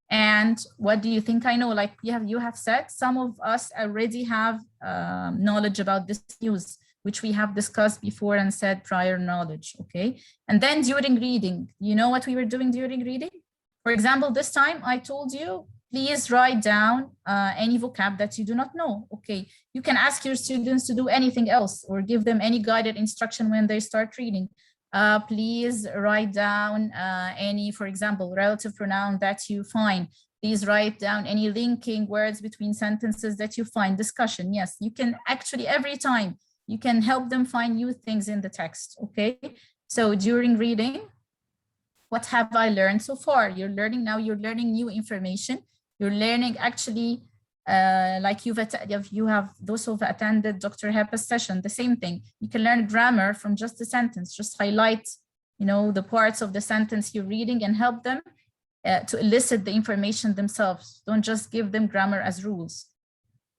And what do you think I know? Like you have said, some of us already have knowledge about this news, which we have discussed before and said prior knowledge, okay? And then during reading, you know what we were doing during reading? For example, this time I told you, please write down any vocab that you do not know, okay? You can ask your students to do anything else or give them any guided instruction when they start reading. Please write down any, for example, relative pronoun that you find. Please write down any linking words between sentences that you find. Discussion, yes, you can actually every time, you can help them find new things in the text, okay? So during reading, what have I learned so far? You're learning now, you're learning new information. You're learning actually, like you have those who've attended Dr. Hepa's session, the same thing. You can learn grammar from just a sentence, just highlight, you know, the parts of the sentence you're reading and help them to elicit the information themselves. Don't just give them grammar as rules,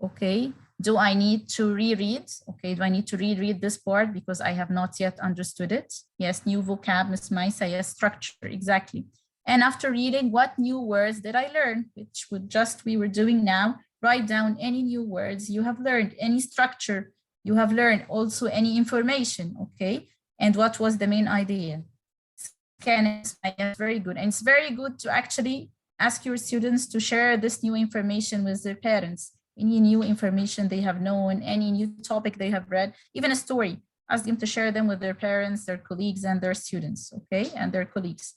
okay? Do I need to reread? Okay, do I need to reread this part because I have not yet understood it? Yes, new vocab, Ms. Maisa, yes, structure, exactly. And after reading, what new words did I learn? Which we were doing now. Write down any new words you have learned, any structure you have learned, also any information, okay? And what was the main idea? Yes, very good. And it's very good to actually ask your students to share this new information with their parents. Any new information they have known, any new topic they have read, even a story, ask them to share them with their parents, their colleagues, and their students, okay? And their colleagues.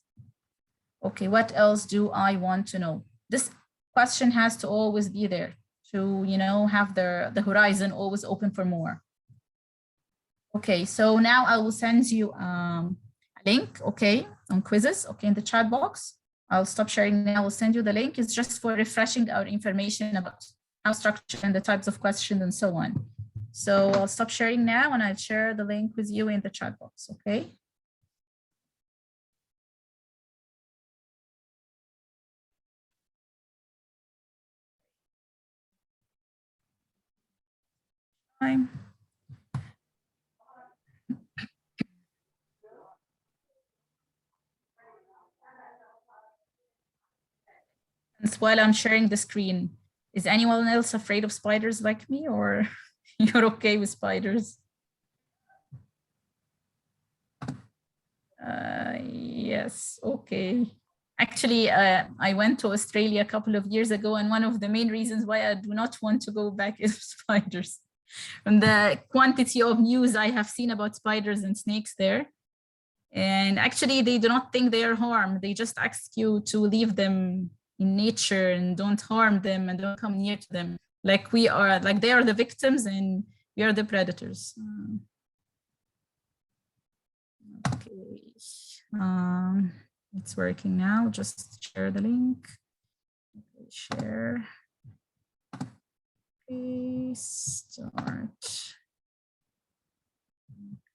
Okay, what else do I want to know? This question has to always be there to, you know, have the horizon always open for more. Okay, so now I will send you a link, okay, on quizzes, okay, in the chat box. I'll stop sharing now, I'll send you the link. It's just for refreshing our information about how structure and the types of questions and so on. So I'll stop sharing now and I'll share the link with you in the chat box, okay? Time. And while I'm sharing the screen, is anyone else afraid of spiders like me, or you're okay with spiders? Yes, okay. Actually, I went to Australia a couple of years ago, and one of the main reasons why I do not want to go back is spiders. And the quantity of news I have seen about spiders and snakes there. And actually, they do not think they are harm. They just ask you to leave them in nature and don't harm them and don't come near to them. Like we are, like they are the victims and we are the predators. Okay, it's working now. Just share the link. Okay, share. Okay, start.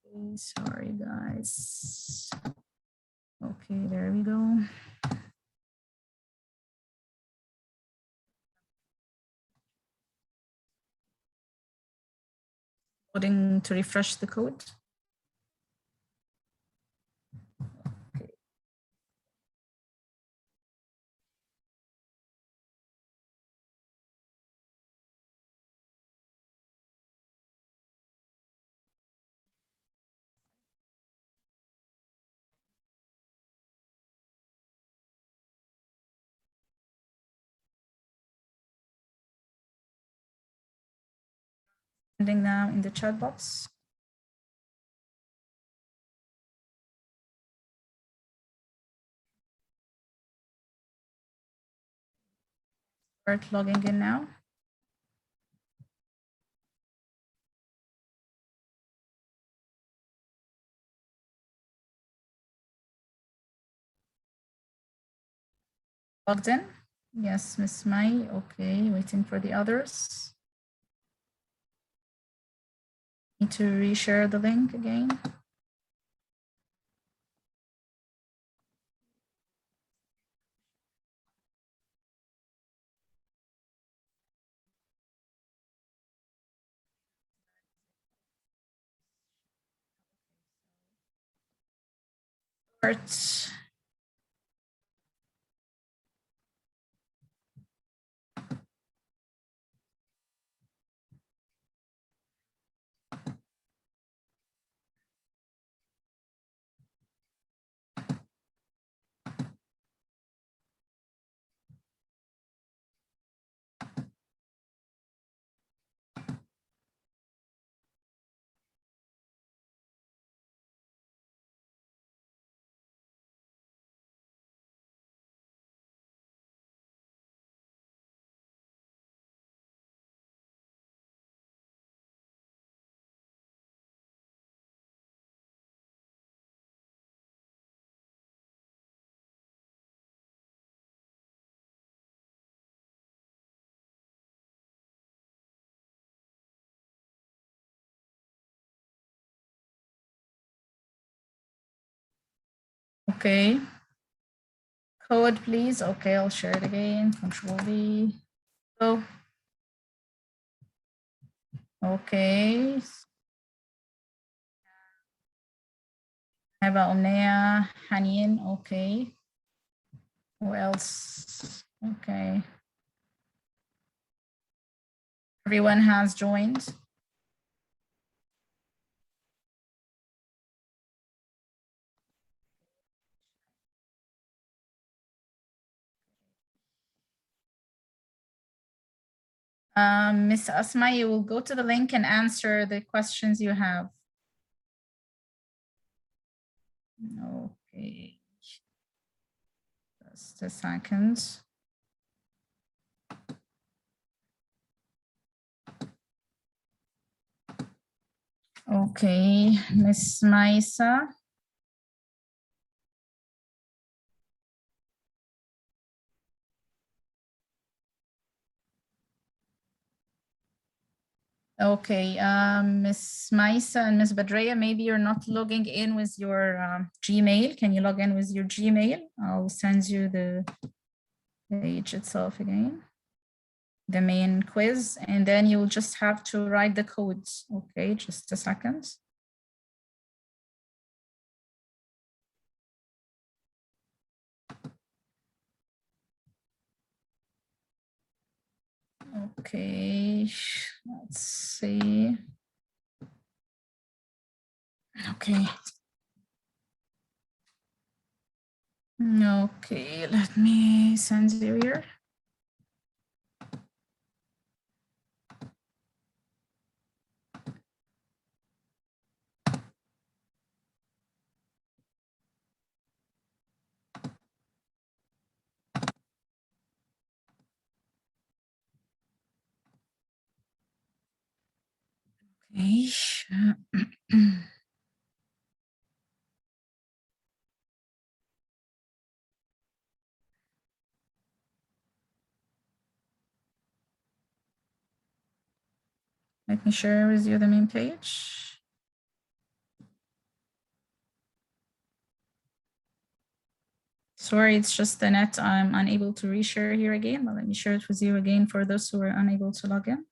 Okay, sorry guys. Okay, there we go. Coding to refresh the code. Okay. Now in the chat box. Start logging in now. Logged in? Yes, Miss Mai. Okay, waiting for the others. Need to reshare the link again. Start. Okay. Code, please. Okay, I'll share it again. Control V. Go. Okay. Heba Omnea, Hanin. Okay. Who else? Okay. Everyone has joined. Miss Asma, you will go to the link and answer the questions you have. Okay. Just a second. Okay, Miss Maisa. Okay, Miss Maisa and Miss Badreya, maybe you're not logging in with your Gmail. Can you log in with your Gmail? I'll send you the page itself again, the main quiz, and then you'll just have to write the codes. Okay, just a second. Okay, let's see. Okay. Okay, let me send you here. Okay. Let me share with you the main page. Sorry, it's just the net. I'm unable to reshare here again, but let me share it with you again for those who are unable to log in.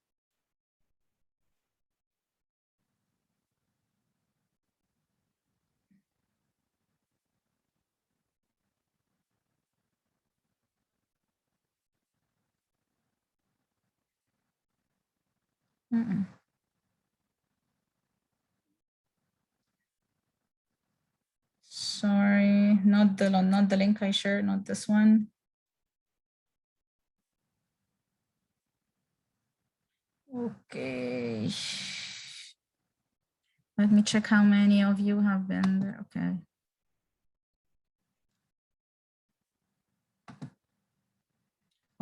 Sorry, not the link I shared, not this one. Okay. Let me check how many of you have been there. Okay.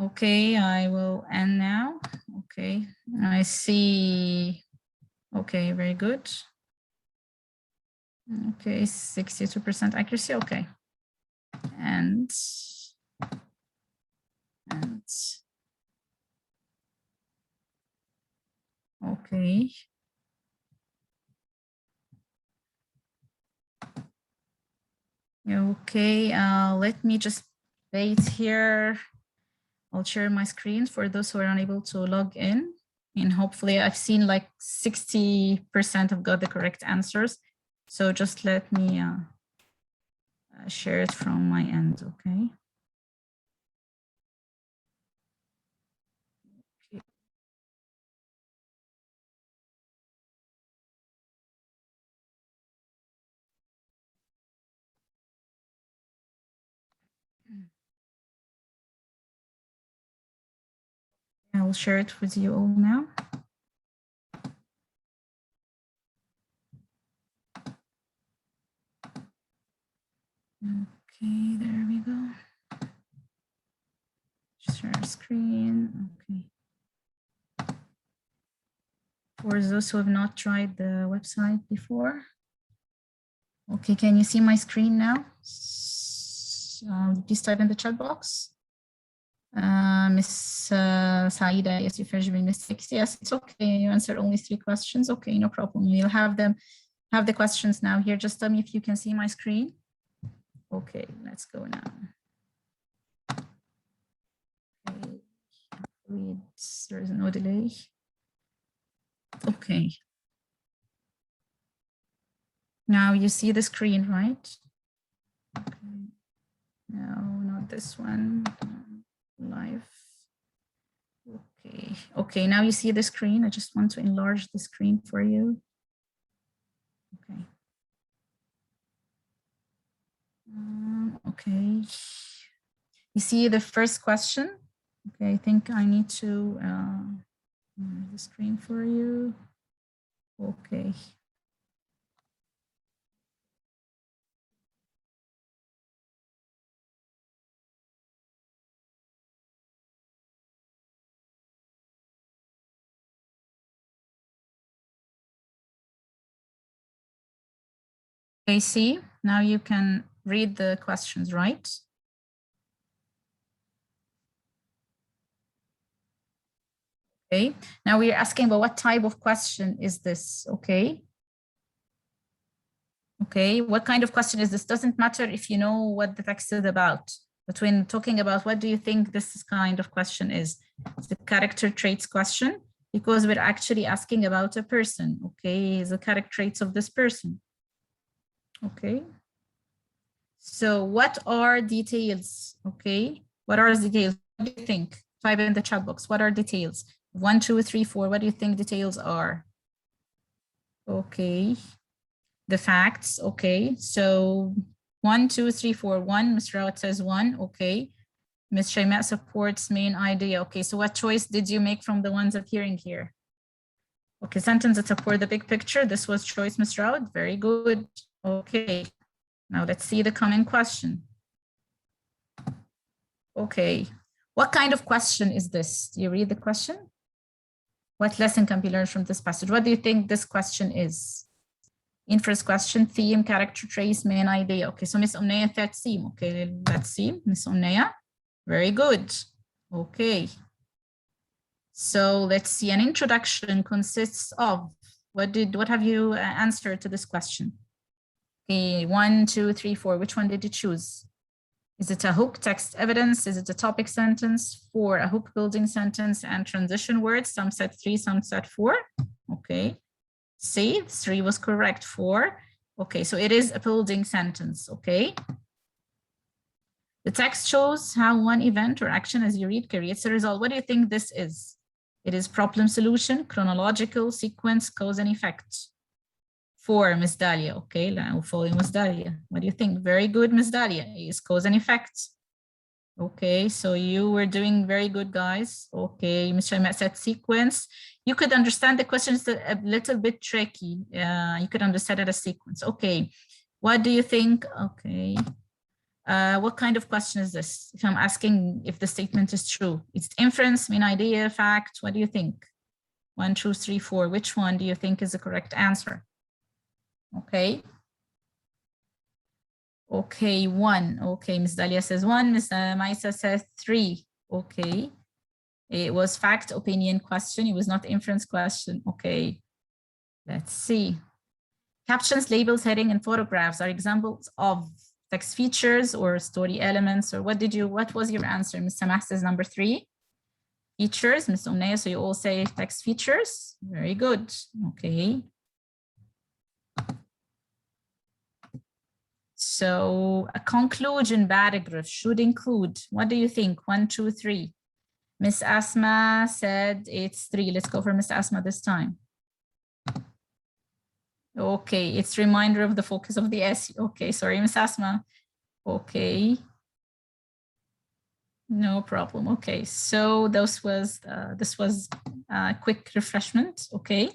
Okay, I will end now. Okay, I see. Okay, very good. Okay, 62% accuracy. Okay, and okay. Okay, let me just wait here. I'll share my screen for those who are unable to log in. And hopefully I've seen like 60% have got the correct answers. So just let me share it from my end, okay? I will share it with you all now. Okay, there we go. Share screen, okay. For those who have not tried the website before. Okay, can you see my screen now? Please type in the chat box. Miss Saida, yes, you finished with mistakes. Yes, it's okay. You answered only 3 questions. Okay, no problem. We'll have the questions now here. Just tell me if you can see my screen. Okay, let's go now. Okay, there is no delay. Okay. Now you see the screen, right? Okay. No, not this one. Live. Okay. Okay, now you see the screen. I just want to enlarge the screen for you. Okay. Okay. You see the first question? Okay, I think I need to the screen for you. Okay. Okay, see, now you can read the questions, right? Okay, now we're asking about what type of question is this, okay? Okay, what kind of question is this? Doesn't matter if you know what the text is about, but when talking about what do you think this kind of question is? It's the character traits question, because we're actually asking about a person, okay? The character traits of this person. Okay, so what are details? Okay, what are details? What do you think? Type in the chat box. What are details? 1, 2, 3, 4. What do you think details are? Okay, the facts. Okay, so 1, 2, 3, 4. 1, Ms. Rawat says 1. Okay, Ms. Shaimat supports main idea. Okay, so what choice did you make from the ones appearing here? Okay, sentence that support the big picture. This was choice, Ms. Rawat. Very good. Okay, now let's see the common question. Okay, what kind of question is this? Do you read the question? What lesson can be learned from this passage? What do you think this question is? In first question, theme, character trace, main idea. Okay, so Miss Omnaya, third theme. Okay, let's see, Miss Omnaya. Very good. Okay. So let's see, an introduction consists of, what have you answered to this question? Okay, 1, 2, 3, 4. Which one did you choose? Is it a hook, text, evidence? Is it a topic sentence? 4, a hook building sentence and transition words. Some said 3, some said 4. Okay. See, 3 was correct. 4. Okay, so it is a building sentence. Okay. The text shows how one event or action as you read creates a result. What do you think this is? It is problem solution, chronological, sequence, cause and effect. 4, Ms. Dalia. Okay, now following Ms. Dalia. What do you think? Very good, Ms. Dalia. Is cause and effect. Okay, so you were doing very good, guys. Okay, Ms. Shaimat said sequence. You could understand the questions a little bit tricky. You could understand it as sequence. Okay, what do you think? Okay. What kind of question is this? If I'm asking if the statement is true, it's inference, main idea, fact. What do you think? 1, 2, 3, 4. Which one do you think is the correct answer? Okay. Okay, 1. Okay, Ms. Dalia says 1. Ms. Maisa says 3. Okay. It was fact, opinion question. It was not inference question. Okay. Let's see. Captions, labels, heading, and photographs are examples of text features or story elements, or what was your answer? Ms. Samah says number 3. Features, Ms. Omnaya, so you all say text features. Very good. Okay. So a conclusion paragraph should include, what do you think? 1, 2, 3. Miss Asma said it's 3. Let's go for Miss Asma this time. Okay, it's reminder of the focus of the essay. Okay, sorry, Miss Asma. Okay. No problem. Okay, so this was a quick refreshment. Okay.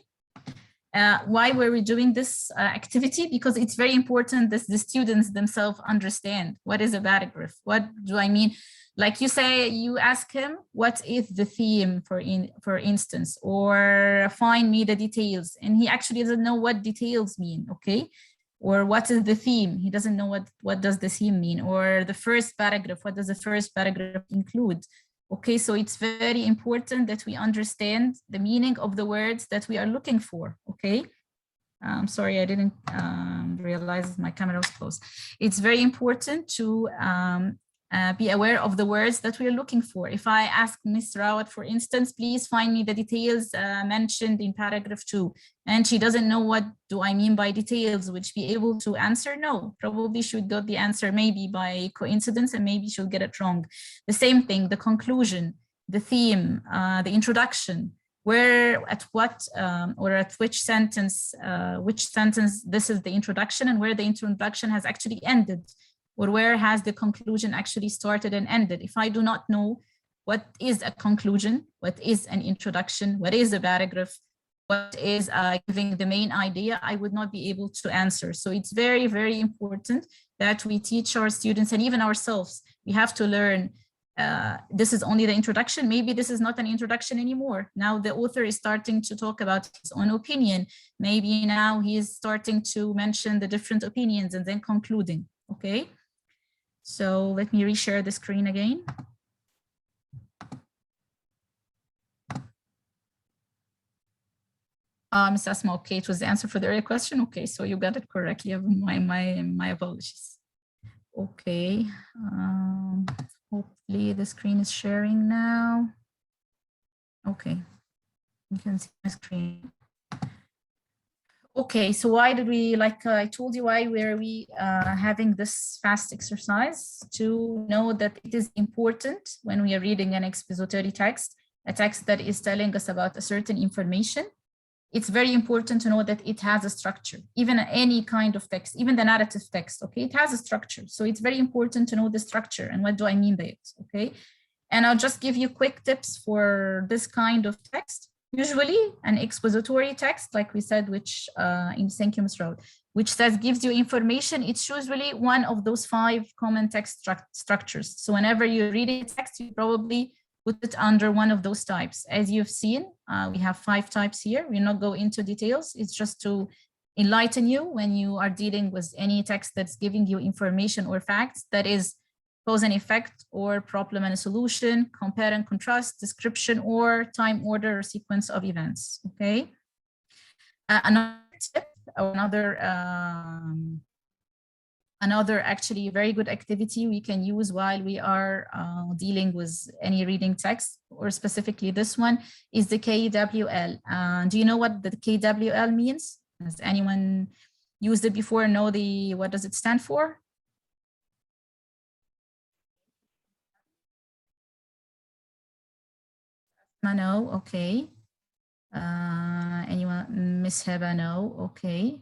Why were we doing this activity? Because it's very important that the students themselves understand what is a paragraph. What do I mean? Like you say, you ask him, what is the theme, for instance, or find me the details. And he actually doesn't know what details mean, okay? Or what is the theme? He doesn't know what does the theme mean? Or the first paragraph, what does the first paragraph include? Okay, so it's very important that we understand the meaning of the words that we are looking for, okay? I'm sorry, I didn't realize my camera was closed. It's very important to be aware of the words that we are looking for. If I ask Ms. Rawat, for instance, please find me the details mentioned in paragraph 2, and she doesn't know what do I mean by details, would she be able to answer? No, probably she would get the answer maybe by coincidence, and maybe she'll get it wrong. The same thing, the conclusion, the theme, the introduction, where, at what, or at which sentence this is the introduction, and where the introduction has actually ended, or where has the conclusion actually started and ended. If I do not know what is a conclusion, what is an introduction, what is a paragraph, what is giving the main idea, I would not be able to answer. So it's very, very important that we teach our students, and even ourselves, we have to learn this is only the introduction. Maybe this is not an introduction anymore. Now the author is starting to talk about his own opinion. Maybe now he is starting to mention the different opinions and then concluding, okay? So let me reshare the screen again. Ms. Asma, okay, it was the answer for the earlier question. Okay, so you got it correctly. My apologies. Okay, hopefully the screen is sharing now. Okay, you can see my screen. Okay, so why did we, like I told you, why were we having this fast exercise? To know that it is important when we are reading an expository text, a text that is telling us about a certain information. It's very important to know that it has a structure, even any kind of text, even the narrative text, okay? It has a structure. So it's very important to know the structure, and what do I mean by it, okay? And I'll just give you quick tips for this kind of text. Usually an expository text, like we said, which thank you, Ms. Raoud, which says gives you information, it's usually one of those 5 common text structures. So whenever you're reading a text, you probably put it under one of those types. As you've seen, we have 5 types here. We'll not go into details. It's just to enlighten you when you are dealing with any text that's giving you information or facts, that is cause and effect, or problem and a solution, compare and contrast, description, or time order or sequence of events, okay? Another tip, or another actually very good activity we can use while we are dealing with any reading text, or specifically this one, is the KWL. Do you know what the KWL means? Has anyone used it before? Know what does it stand for? No, okay. Anyone? Miss Heba, no, okay.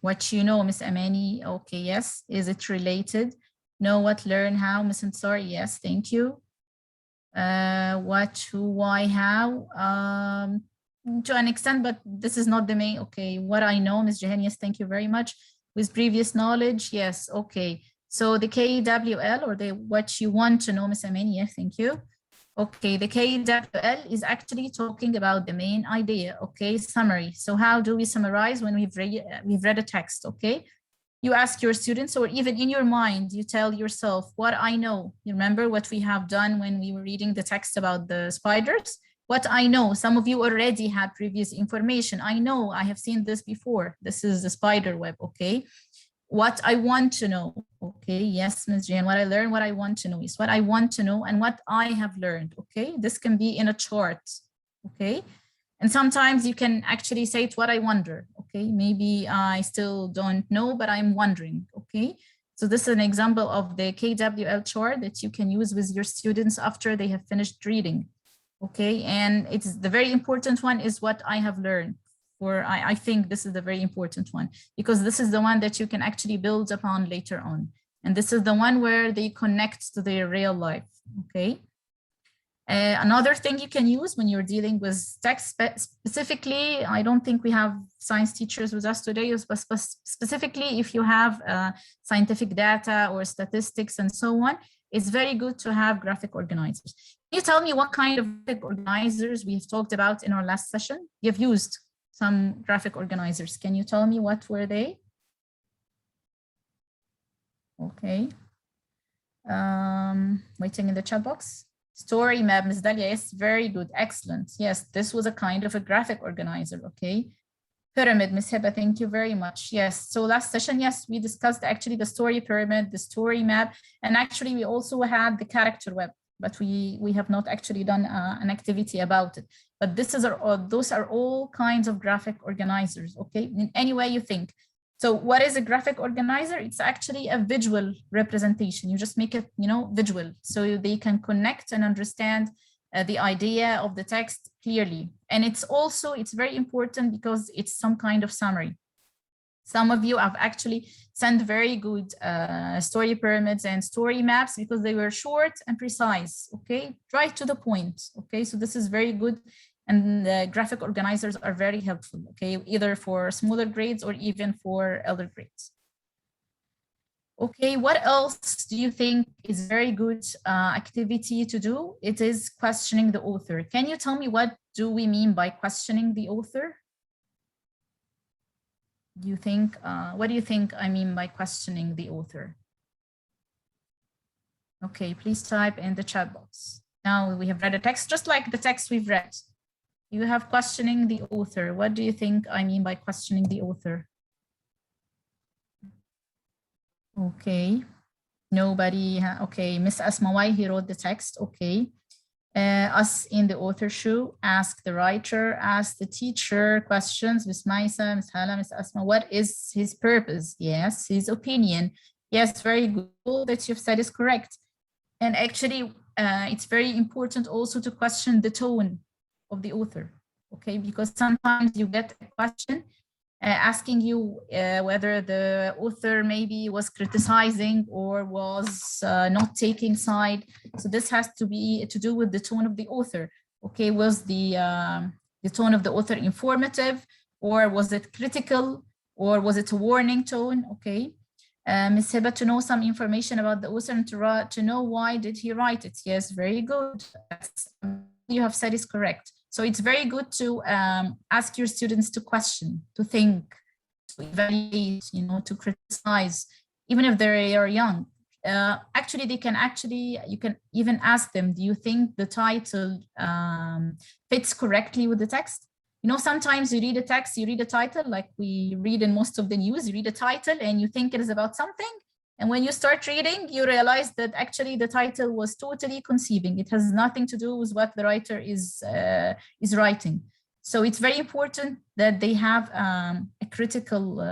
What you know, Miss Amani, okay, yes. Is it related? Know, what, learn, how, Miss Ansari, yes, thank you. What, who, why, how, to an extent, but this is not the main, okay. What I know, Miss Jahan, yes, thank you very much. with previous knowledge. Yes, okay. So the KWL, or the what you want to know, Ms. Amini, thank you. Okay, the KWL is actually talking about the main idea, okay, summary. So how do we summarize when we've read a text, okay? You ask your students, or even in your mind, you tell yourself what I know. You remember what we have done when we were reading the text about the spiders? What I know, some of you already had previous information. I know, I have seen this before. This is the spider web, okay? What I want to know, okay? Yes, Ms. Jane, what I learned, what I want to know is what I want to know and what I have learned, okay? This can be in a chart, okay? And sometimes you can actually say it's what I wonder, okay? Maybe I still don't know, but I'm wondering, okay? So this is an example of the KWL chart that you can use with your students after they have finished reading, okay? And it's the very important one is what I have learned. I think this is the very important one, because this is the one that you can actually build upon later on. And this is the one where they connect to their real life, okay? Another thing you can use when you're dealing with text specifically, I don't think we have science teachers with us today, but specifically if you have scientific data or statistics and so on, it's very good to have graphic organizers. Can you tell me what kind of graphic organizers we've talked about in our last session? You've used some graphic organizers. Can you tell me what were they? Okay. Waiting in the chat box. Story map, Ms. Dalia, yes, very good, excellent. Yes, this was a kind of a graphic organizer, okay. Pyramid, Ms. Heba, thank you very much. Yes, so last session, yes, we discussed actually the story pyramid, the story map, and actually we also had the character web, but we have not actually done an activity about it. But those are all kinds of graphic organizers, okay, in any way you think. So what is a graphic organizer? It's actually a visual representation. You just make it, visual, so they can connect and understand the idea of the text clearly. And it's very important because it's some kind of summary. Some of you have actually sent very good story pyramids and story maps because they were short and precise, okay? Right to the point, okay? So this is very good. And the graphic organizers are very helpful, okay? Either for smaller grades or even for elder grades. Okay, what else do you think is very good activity to do? It is questioning the author. Can you tell me what do we mean by questioning the author? What do you think I mean by questioning the author? Okay, please type in the chat box. Now we have read a text, just like the text we've read. You have questioning the author. What do you think I mean by questioning the author? Okay, nobody, okay, Miss Asma, why he wrote the text, okay. Us in the author shoe, ask the writer, ask the teacher questions, Miss Maisa, Miss Hala, Miss Asma, what is his purpose? Yes, his opinion. Yes, very good, all that you've said is correct. And actually, it's very important also to question the tone of the author, okay? Because sometimes you get a question asking you whether the author maybe was criticizing or was not taking side. So this has to be to do with the tone of the author, okay? Was the tone of the author informative, or was it critical, or was it a warning tone, okay? Ms. Heba, to know some information about the author and to know why did he write it. Yes, very good. You have said is correct. So it's very good to ask your students to question, to think, to evaluate, to criticize, even if they are young. Actually, you can even ask them, do you think the title fits correctly with the text? Sometimes you read a text, you read a title, like we read in most of the news, you read a title and you think it is about something. And when you start reading, you realize that actually the title was totally conceiving. It has nothing to do with what the writer is writing. So it's very important that they have a critical,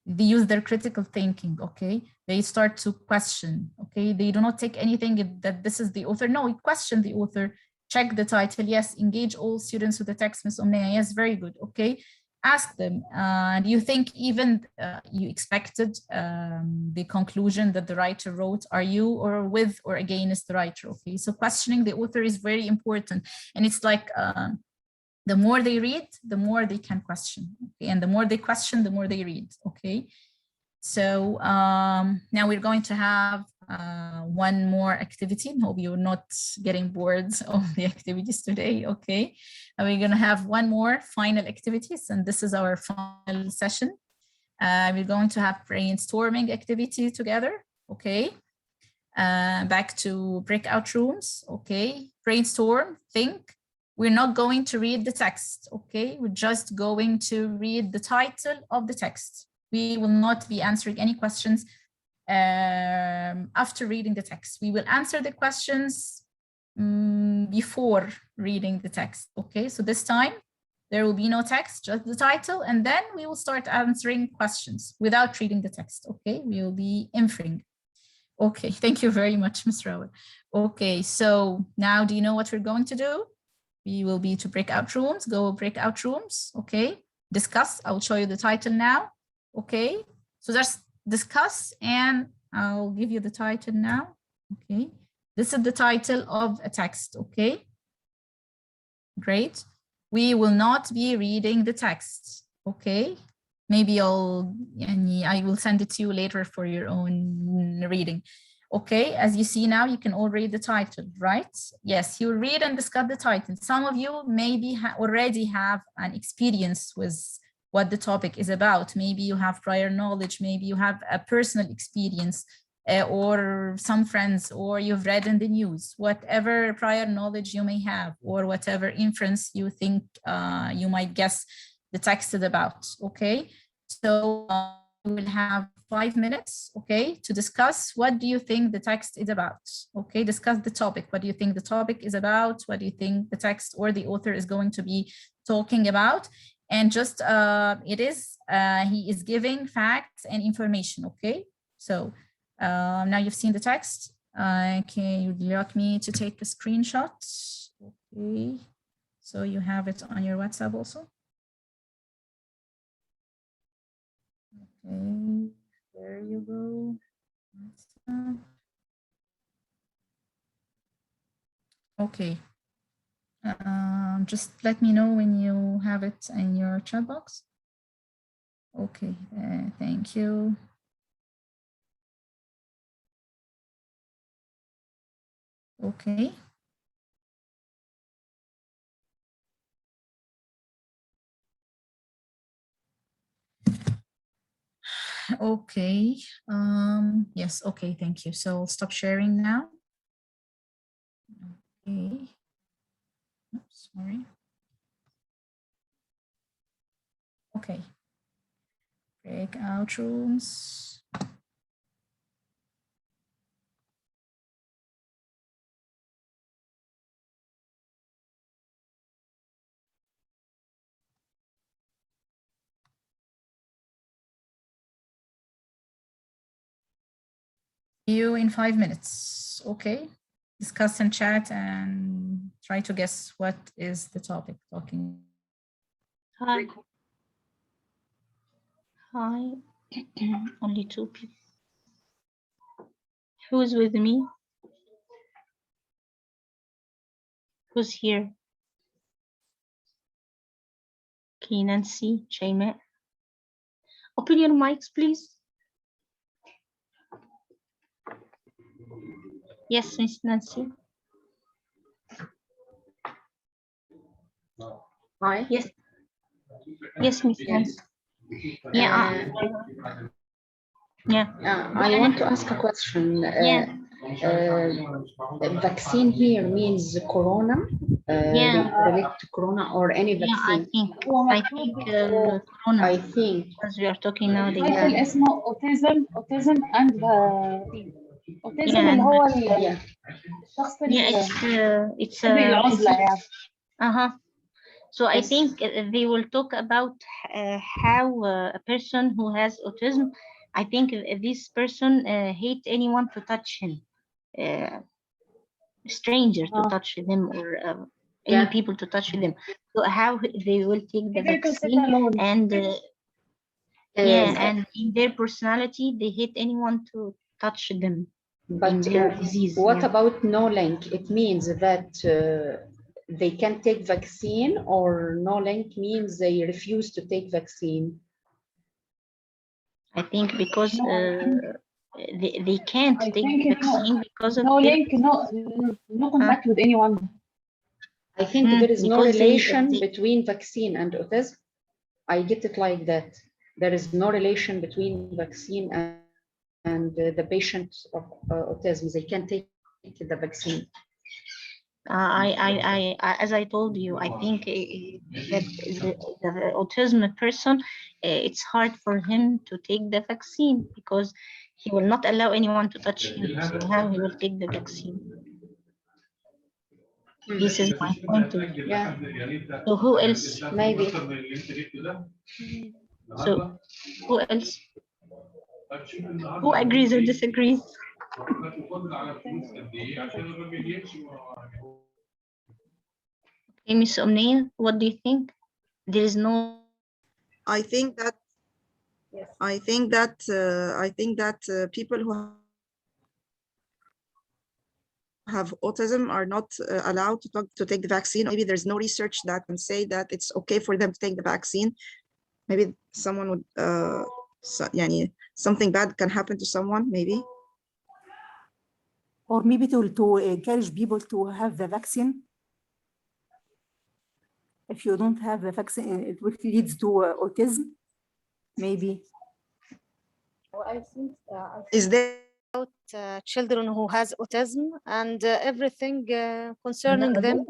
they use their critical thinking, okay? They start to question, okay? They do not take anything that this is the author. No, you question the author, check the title. Yes, engage all students with the text, Ms. Omneya. Yes, very good, okay? Ask them, do you think even you expected the conclusion that the writer wrote? Are you or with or against the writer? Okay, so questioning the author is very important. And it's like the more they read, the more they can question. Okay? And the more they question, the more they read. Okay, So now we're going to have one more activity. Hope you're not getting bored of the activities today, okay? And we're gonna have one more final activities, and this is our final session. We're going to have brainstorming activity together, okay? Back to breakout rooms, okay? Brainstorm, think. We're not going to read the text, okay? We're just going to read the title of the text. We will not be answering any questions after reading the text. We will answer the questions before reading the text, okay? So this time, there will be no text, just the title, and then we will start answering questions without reading the text, okay? We will be inferring. Okay, thank you very much, Ms. Raul. Okay, so now do you know what we're going to do? We will be to breakout rooms, go breakout rooms, okay? Discuss, I will show you the title now, okay? So just discuss, and I'll give you the title now, okay? This is the title of a text, okay? Great. We will not be reading the text, okay? Maybe I will send it to you later for your own reading. Okay, as you see now, you can all read the title, right? Yes, you read and discuss the title. Some of you maybe already have an experience with what the topic is about. Maybe you have prior knowledge, maybe you have a personal experience or some friends, or you've read in the news, whatever prior knowledge you may have, or whatever inference you think you might guess the text is about, okay? So we will have 5 minutes, okay, to discuss what do you think the text is about, okay? Discuss the topic. What do you think the topic is about? What do you think the text or the author is going to be talking about? And just, he is giving facts and information, okay? So now you've seen the text. Okay, would you like me to take a screenshot? Okay, so you have it on your WhatsApp also. Okay, there you go. Okay, just let me know when you have it in your chat box. Okay, thank you. Okay. Okay, yes, okay, thank you. So I'll stop sharing now. Okay. Oops, sorry. Okay. Breakout rooms. See you in 5 minutes, okay? Discuss and chat and try to guess what is the topic talking. Hi. Hi. Only 2 people. Who's with me? Who's here? Okay, Nancy, Shayma. Open your mics, please. Yes, Miss Nancy. Hi. Yes. Yes, Miss Nancy. Yeah. I want to ask a question. Vaccine here means corona, relate to corona or any vaccine? I think corona. I think because we are talking now. title اسمه autism and autism اللي هو الشخص it's العزلة يعني. So I think they will talk about how a person who has autism, I think this person hate anyone to touch him, stranger to touch them, or any people to touch them. So how they will take the vaccine, and and in their personality, they hate anyone to touch them. But their disease. What about no link? It means that they can take vaccine, or no link means they refuse to take vaccine. I think because they can't I take think the it's vaccine because of no their link, no contact with anyone. I think there is no because relation they between vaccine and autism. I get it like that. There is no relation between vaccine and the patient of autism. They can take the vaccine. As I told you, I think that the autism person, it's hard for him to take the vaccine because he will not allow anyone to touch him. So how he will take the vaccine? This is my point of view. Yeah. So who else? Maybe. So who else? Who agrees or disagrees? Okay, Miss Omnia, what do you think? There is no. I think that people who have autism are not allowed to take the vaccine. Maybe there's no research that can say that it's okay for them to take the vaccine. Maybe someone would something bad can happen to someone, maybe. Or maybe to encourage people to have the vaccine. If you don't have the vaccine, it will lead to autism, maybe. Well, I think Is there about children who has autism and everything concerning them.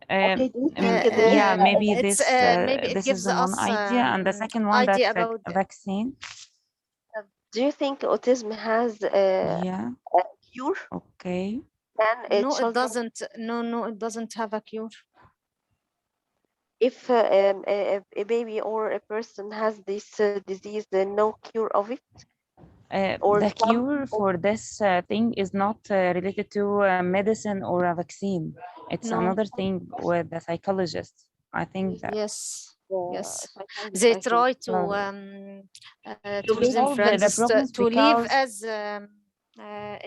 Yeah, maybe this maybe it this gives is one us idea, and the second one idea that's about a vaccine. Do you think autism has Yeah. a cure? Okay. no, it doesn't. No, it doesn't have a cure. If a baby or a person has this disease, no cure of it? The cure for this thing is not related to medicine or a vaccine. It's No. another thing with the psychologists. I think that. Yes. Yes, they try to resolve the problems to live because- as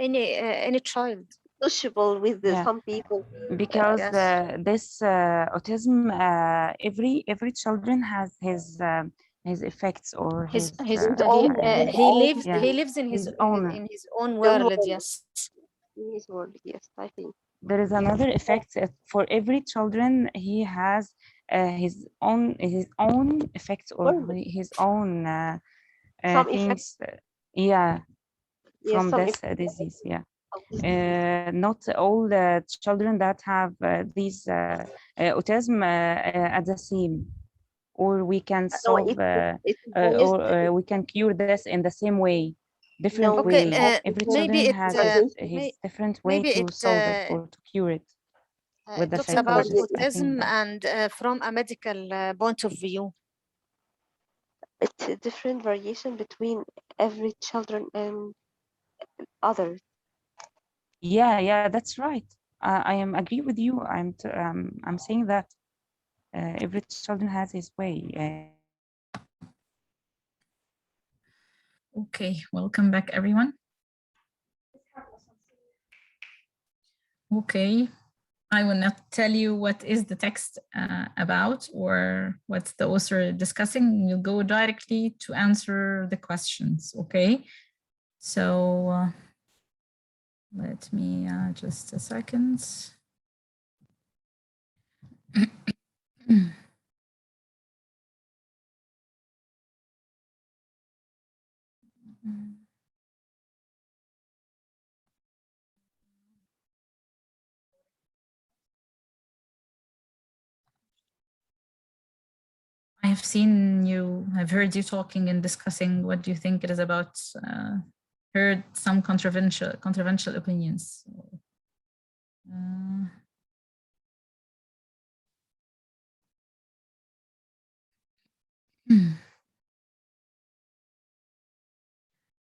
any child. Sociable with some people. Because Yes. this autism, every children has his effects or He lives in his own world. Yes. In his world, yes, I think. There is another effect for every children. He has his own effects or his own Some things. Yeah, Yes, from some this disease. Yeah. Not all the children that have these autism at the same, or we can solve or we can cure this in the same way, different Okay, way. Every maybe children it has his different way maybe to it, solve it or to cure it with the talks about psychologist. I think autism that. and from a medical point of view. It's a different variation between every children and others. Yeah, that's right. I am agree with you. I'm saying that every children has his way. Okay, welcome back, everyone. Okay, I will not tell you what is the text about or what's the author discussing. We'll go directly to answer the questions, okay? So let me just a second. I have seen you, I've heard you talking and discussing what do you think it is about, heard some controversial opinions.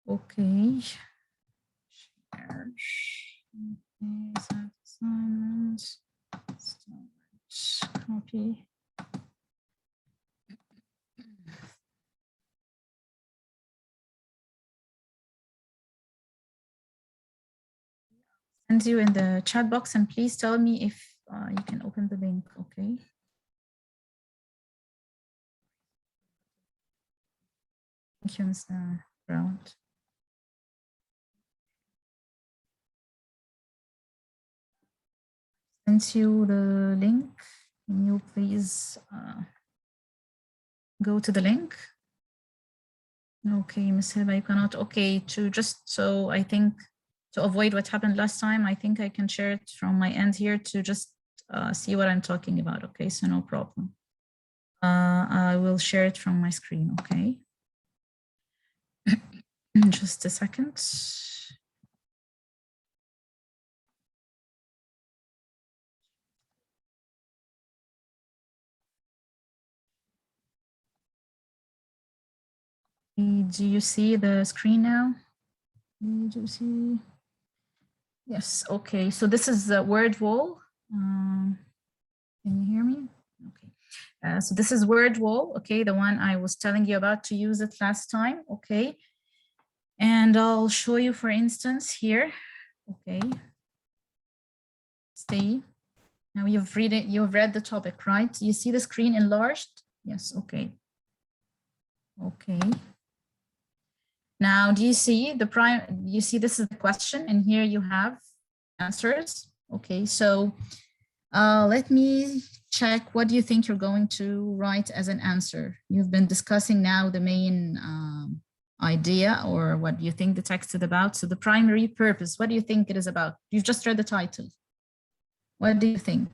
Okay. Assignments. Copy. Send you in the chat box and please tell me if you can open the link, okay? Thank Thank you, Mr. Brown. Sent you the link. Can you please go to the link? Okay, Ms. Hiba, you cannot. Okay, to just so I think to avoid what happened last time, I think I can share it from my end here to just see what I'm talking about. Okay, so no problem. I will share it from my screen. Okay. Just a second. Do you see the screen now? Do you see? Yes, okay. So this is the word wall. Can you hear me? Okay. So this is word wall, okay, the one I was telling you about to use it last time, okay. And I'll show you, for instance, here, okay. See, now you've read the topic, right? You see the screen enlarged? Yes, okay. Okay. Now, do you see you see this is the question, and here you have answers. Okay, so let me check. What do you think you're going to write as an answer? You've been discussing now the main idea, or what do you think the text is about? So the primary purpose, what do you think it is about? You've just read the title. What do you think?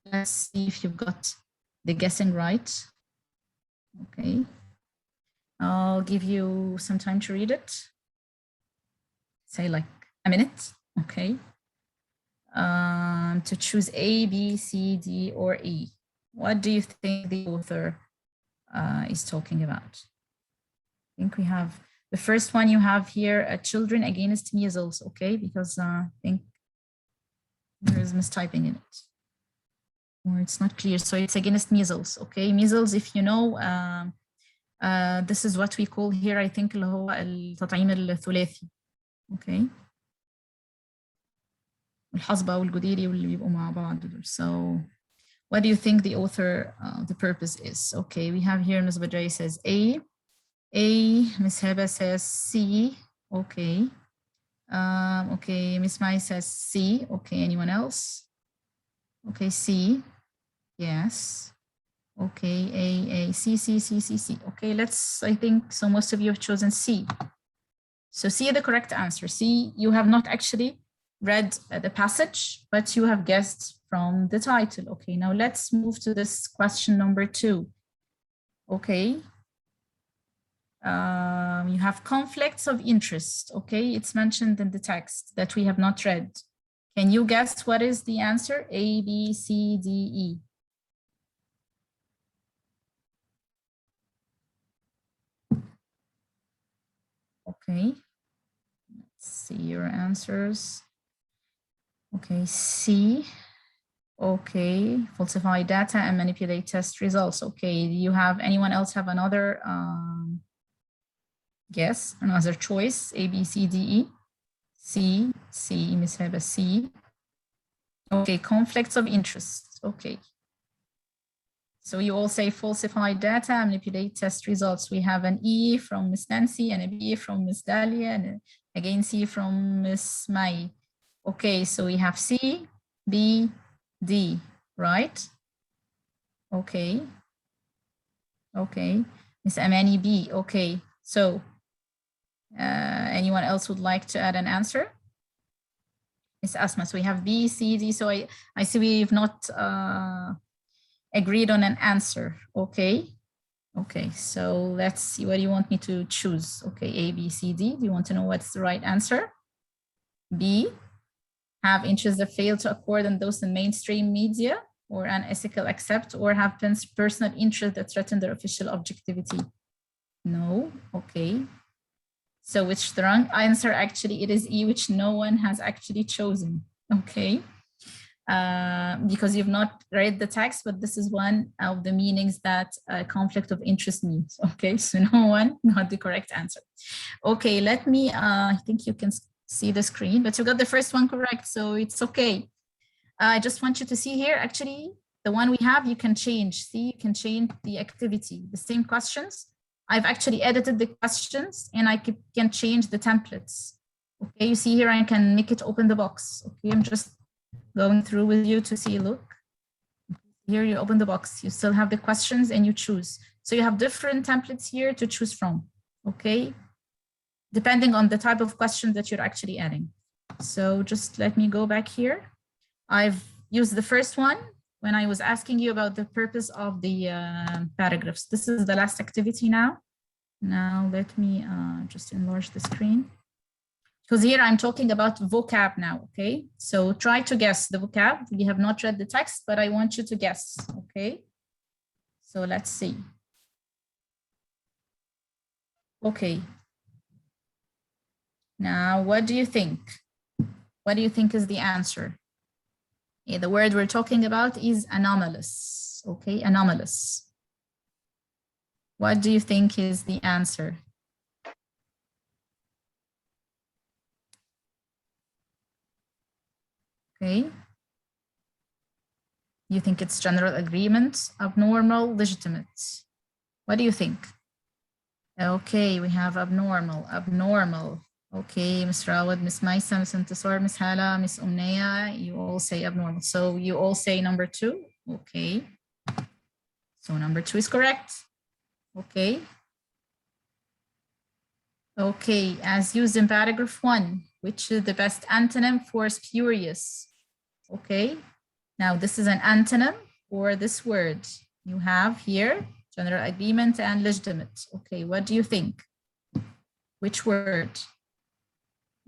Let's see if you've got the guessing right. Okay. I'll give you some time to read it. Say like a minute, okay. To choose A, B, C, D, or E. What do you think the author is talking about? I think we have the first one you have here, children against measles, okay, because I think there is mistyping in it, or it's not clear. So it's against measles, okay. Measles, if you know, this is what we call here, I think, اللي هو التطعيم الثلاثي, okay. الحصبة والجديري واللي بيبقوا مع بعض. So what do you think the author, the purpose is? Okay, we have here Ms. Badray says A, Ms. Heba says C, okay. Okay, Ms. Mai says C, okay, anyone else? Okay, C, yes. Okay, A, C, C, C, C, C. Okay, let's, I think, so most of you have chosen C. So C is the correct answer. C, you have not actually read the passage, but you have guessed from the title. Okay, now let's move to this question number 2. Okay. You have conflicts of interest. Okay, it's mentioned in the text that we have not read. Can you guess what is the answer? A, B, C, D, E. Okay, let's see your answers. Okay, C. Okay, falsify data and manipulate test results. Okay, do you have anyone else have another guess, another choice? A, B, C, D, E. C, C, Ms. Heba, C. Okay, conflicts of interest. Okay. So you all say falsify data, manipulate test results. We have an E from Ms. Nancy and a B from Ms. Dahlia, and again C from Ms. Mai. Okay, so we have C, B, D, right? Okay. Okay, Ms. Amani, B. Okay, so anyone else would like to add an answer? Ms. Asma, so we have B, C, D. So I see we've not agreed on an answer. Okay. Okay, so let's see, what do you want me to choose? Okay, A, B, C, D. Do you want to know what's the right answer? B, have interests that fail to accord in those in mainstream media, or unethical accept, or have personal interests that threaten their official objectivity? No. Okay. So which the wrong answer, actually, it is E, which no one has actually chosen. Okay. Because you've not read the text, but this is one of the meanings that conflict of interest means. Okay, so no one got the correct answer. Okay, let me, I think you can see the screen, but you got the first one correct, so it's okay. I just want you to see here, actually, the one we have, you can change. See, you can change the activity, the same questions. I've actually edited the questions and I can change the templates. Okay, you see here, I can make it open the box. Okay, I'm just going through with you to see, look. Here you open the box, you still have the questions and you choose. So you have different templates here to choose from, okay? Depending on the type of question that you're actually adding. So just let me go back here. I've used the first one when I was asking you about the purpose of the paragraphs. This is the last activity now. Now let me just enlarge the screen. Because here I'm talking about vocab now, okay? So try to guess the vocab. We have not read the text, but I want you to guess, okay? So let's see. Okay. Now, what do you think? What do you think is the answer? Yeah, the word we're talking about is anomalous, okay? Anomalous. What do you think is the answer? Okay. You think it's general agreement, abnormal, legitimate. What do you think? Okay, we have abnormal, abnormal. Okay, Ms. Rawad, Ms. Maisa, Ms. Intisar, Ms. Hala, Ms. Umnaya, you all say abnormal. So you all say number 2. Okay. So number 2 is correct. Okay. Okay, as used in paragraph 1, which is the best antonym for spurious? Okay, now this is an antonym for this word. You have here general agreement and legitimate. Okay, what do you think? Which word?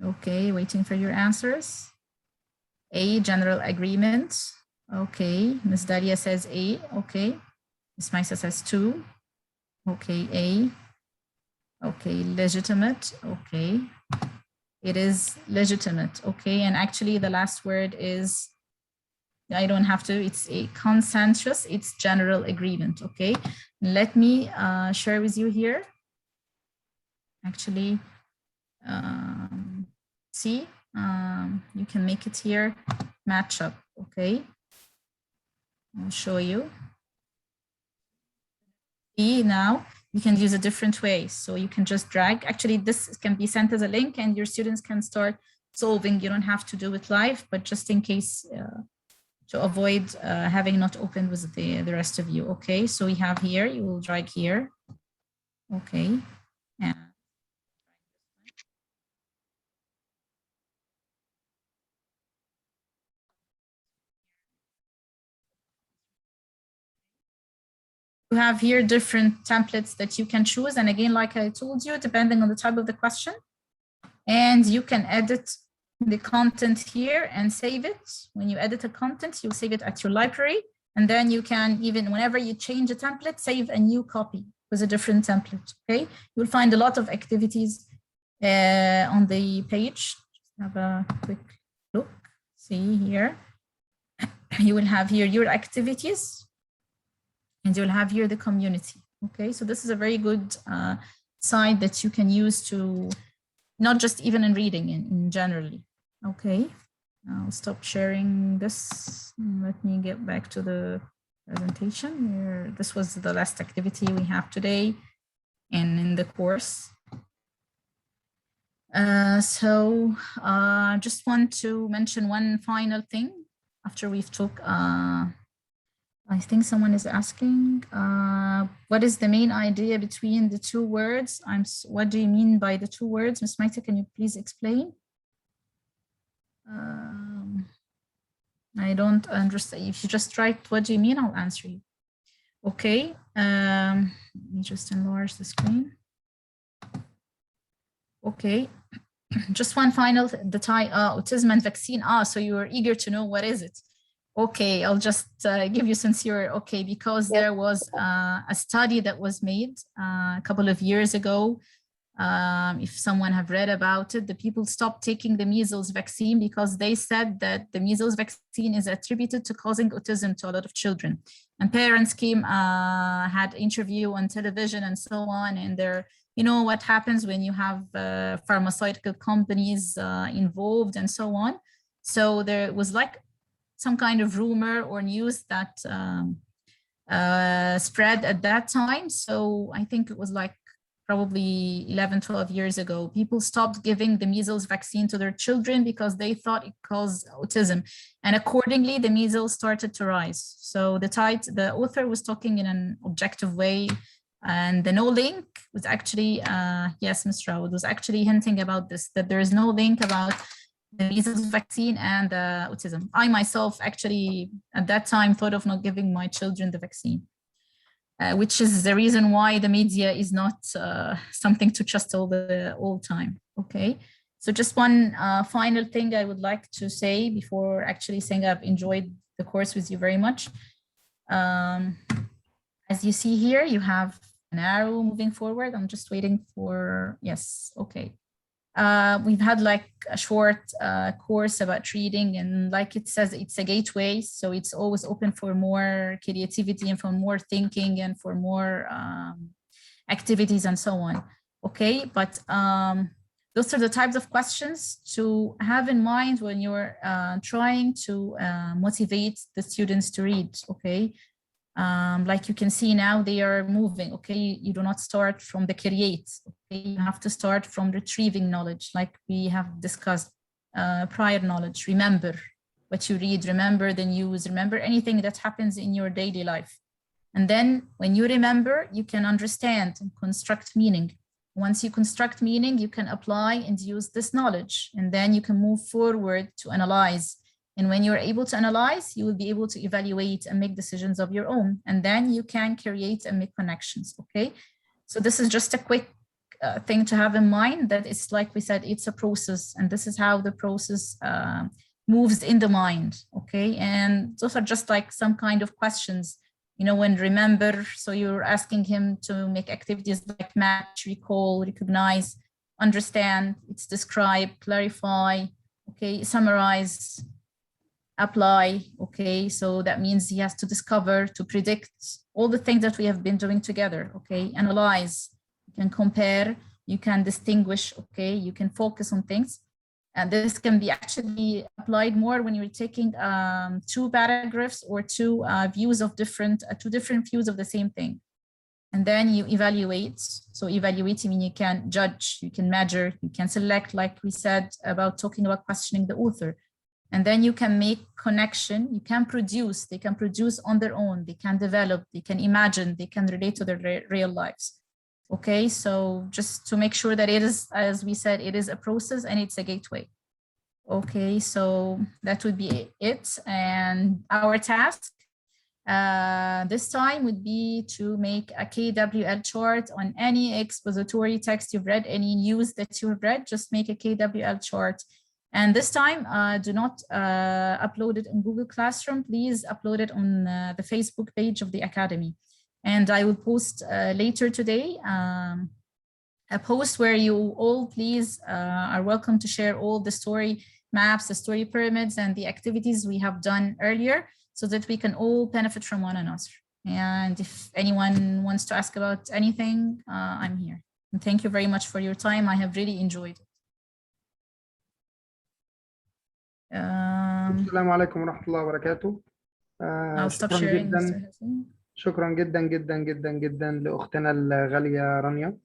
Okay, waiting for your answers. A, general agreement. Okay, Ms. Dalia says A. Okay, Ms. Maisa says 2. Okay, A. Okay, legitimate. Okay, it is legitimate. Okay, and actually the last word is, I don't have to, it's a consensus, it's general agreement. Okay, let me share with you here. Actually, see, you can make it here match up. Okay, I'll show you. See, now you can use a different way. So you can just drag. Actually, this can be sent as a link and your students can start solving. You don't have to do it live, but just in case to avoid having not opened with the rest of you. Okay, so we have here, you will drag here. Okay. And you have here different templates that you can choose. And again, like I told you, depending on the type of the question, and you can edit the content here and save it. When you edit a content, you'll save it at your library. And then you can, even whenever you change a template, save a new copy with a different template, okay? You'll find a lot of activities on the page. Just have a quick look, see here. You will have here your activities and you'll have here the community, okay? So this is a very good site that you can use to, not just even in reading, in generally, okay? I'll stop sharing this. Let me get back to the presentation. This was the last activity we have today and in the course. Just want to mention one final thing after we've talked. I think someone is asking, what is the main idea between the two words? What do you mean by the two words? Ms. Maita, can you please explain? I don't understand. If you just write, what do you mean? I'll answer you. Okay, let me just enlarge the screen. Okay, just one final, the autism and vaccine. So you are eager to know what is it? Okay, I'll just give you sincere, okay, because there was a study that was made a couple of years ago. If someone have read about it, the people stopped taking the measles vaccine because they said that the measles vaccine is attributed to causing autism to a lot of children. And parents came, had interview on television and so on, and they're, you know what happens when you have pharmaceutical companies involved and so on. So there was like some kind of rumor or news that spread at that time. So I think it was like probably 11, 12 years ago, people stopped giving the measles vaccine to their children because they thought it caused autism. And accordingly, the measles started to rise. So the author was talking in an objective way, and the no link was actually, yes, Ms. Raoud was actually hinting about this, that there is no link about the measles vaccine and autism. I myself actually at that time thought of not giving my children the vaccine. Which is the reason why the media is not something to trust all the time. Okay, so just one final thing I would like to say before actually saying I've enjoyed the course with you very much. As you see here, you have an arrow moving forward. I'm just waiting for, yes, okay. We've had like a short course about reading, and like it says, it's a gateway. So it's always open for more creativity and for more thinking and for more activities and so on. Okay, but those are the types of questions to have in mind when you're trying to motivate the students to read. Okay. Like you can see now, they are moving. Okay, you do not start from the create. Okay, you have to start from retrieving knowledge, like we have discussed, prior knowledge. Remember what you read, remember the news, remember anything that happens in your daily life. And then when you remember, you can understand and construct meaning. Once you construct meaning, you can apply and use this knowledge, and then you can move forward to analyze. And when you're able to analyze, you will be able to evaluate and make decisions of your own. And then you can create and make connections, okay? So this is just a quick thing to have in mind, that it's like we said, it's a process, and this is how the process moves in the mind, okay? And those are just like some kind of questions, you know, when remember, so you're asking him to make activities like match, recall, recognize, understand, it's describe, clarify, okay, summarize, apply, okay? So that means he has to discover, to predict, all the things that we have been doing together, okay? Analyze, you can compare, you can distinguish, okay? You can focus on things. And this can be actually applied more when you're taking two paragraphs or two views of two different views of the same thing. And then you evaluate. So evaluating means you can judge, you can measure, you can select, like we said about talking about questioning the author. And then you can make connection, you can produce, they can produce on their own, they can develop, they can imagine, they can relate to their real lives. Okay, so just to make sure that it is, as we said, it is a process and it's a gateway. Okay, so that would be it. And our task this time would be to make a KWL chart on any expository text you've read, any news that you've read, just make a KWL chart. And this time, do not upload it in Google Classroom. Please upload it on the Facebook page of the Academy. And I will post later today a post where you all please are welcome to share all the story maps, the story pyramids, and the activities we have done earlier, so that we can all benefit from one another. And if anyone wants to ask about anything, I'm here. And thank you very much for your time. I have really enjoyed it. السلام عليكم ورحمة الله وبركاته. شكرا جدا، شكرا جدا جدا جدا جدا لأختنا الغالية رانيا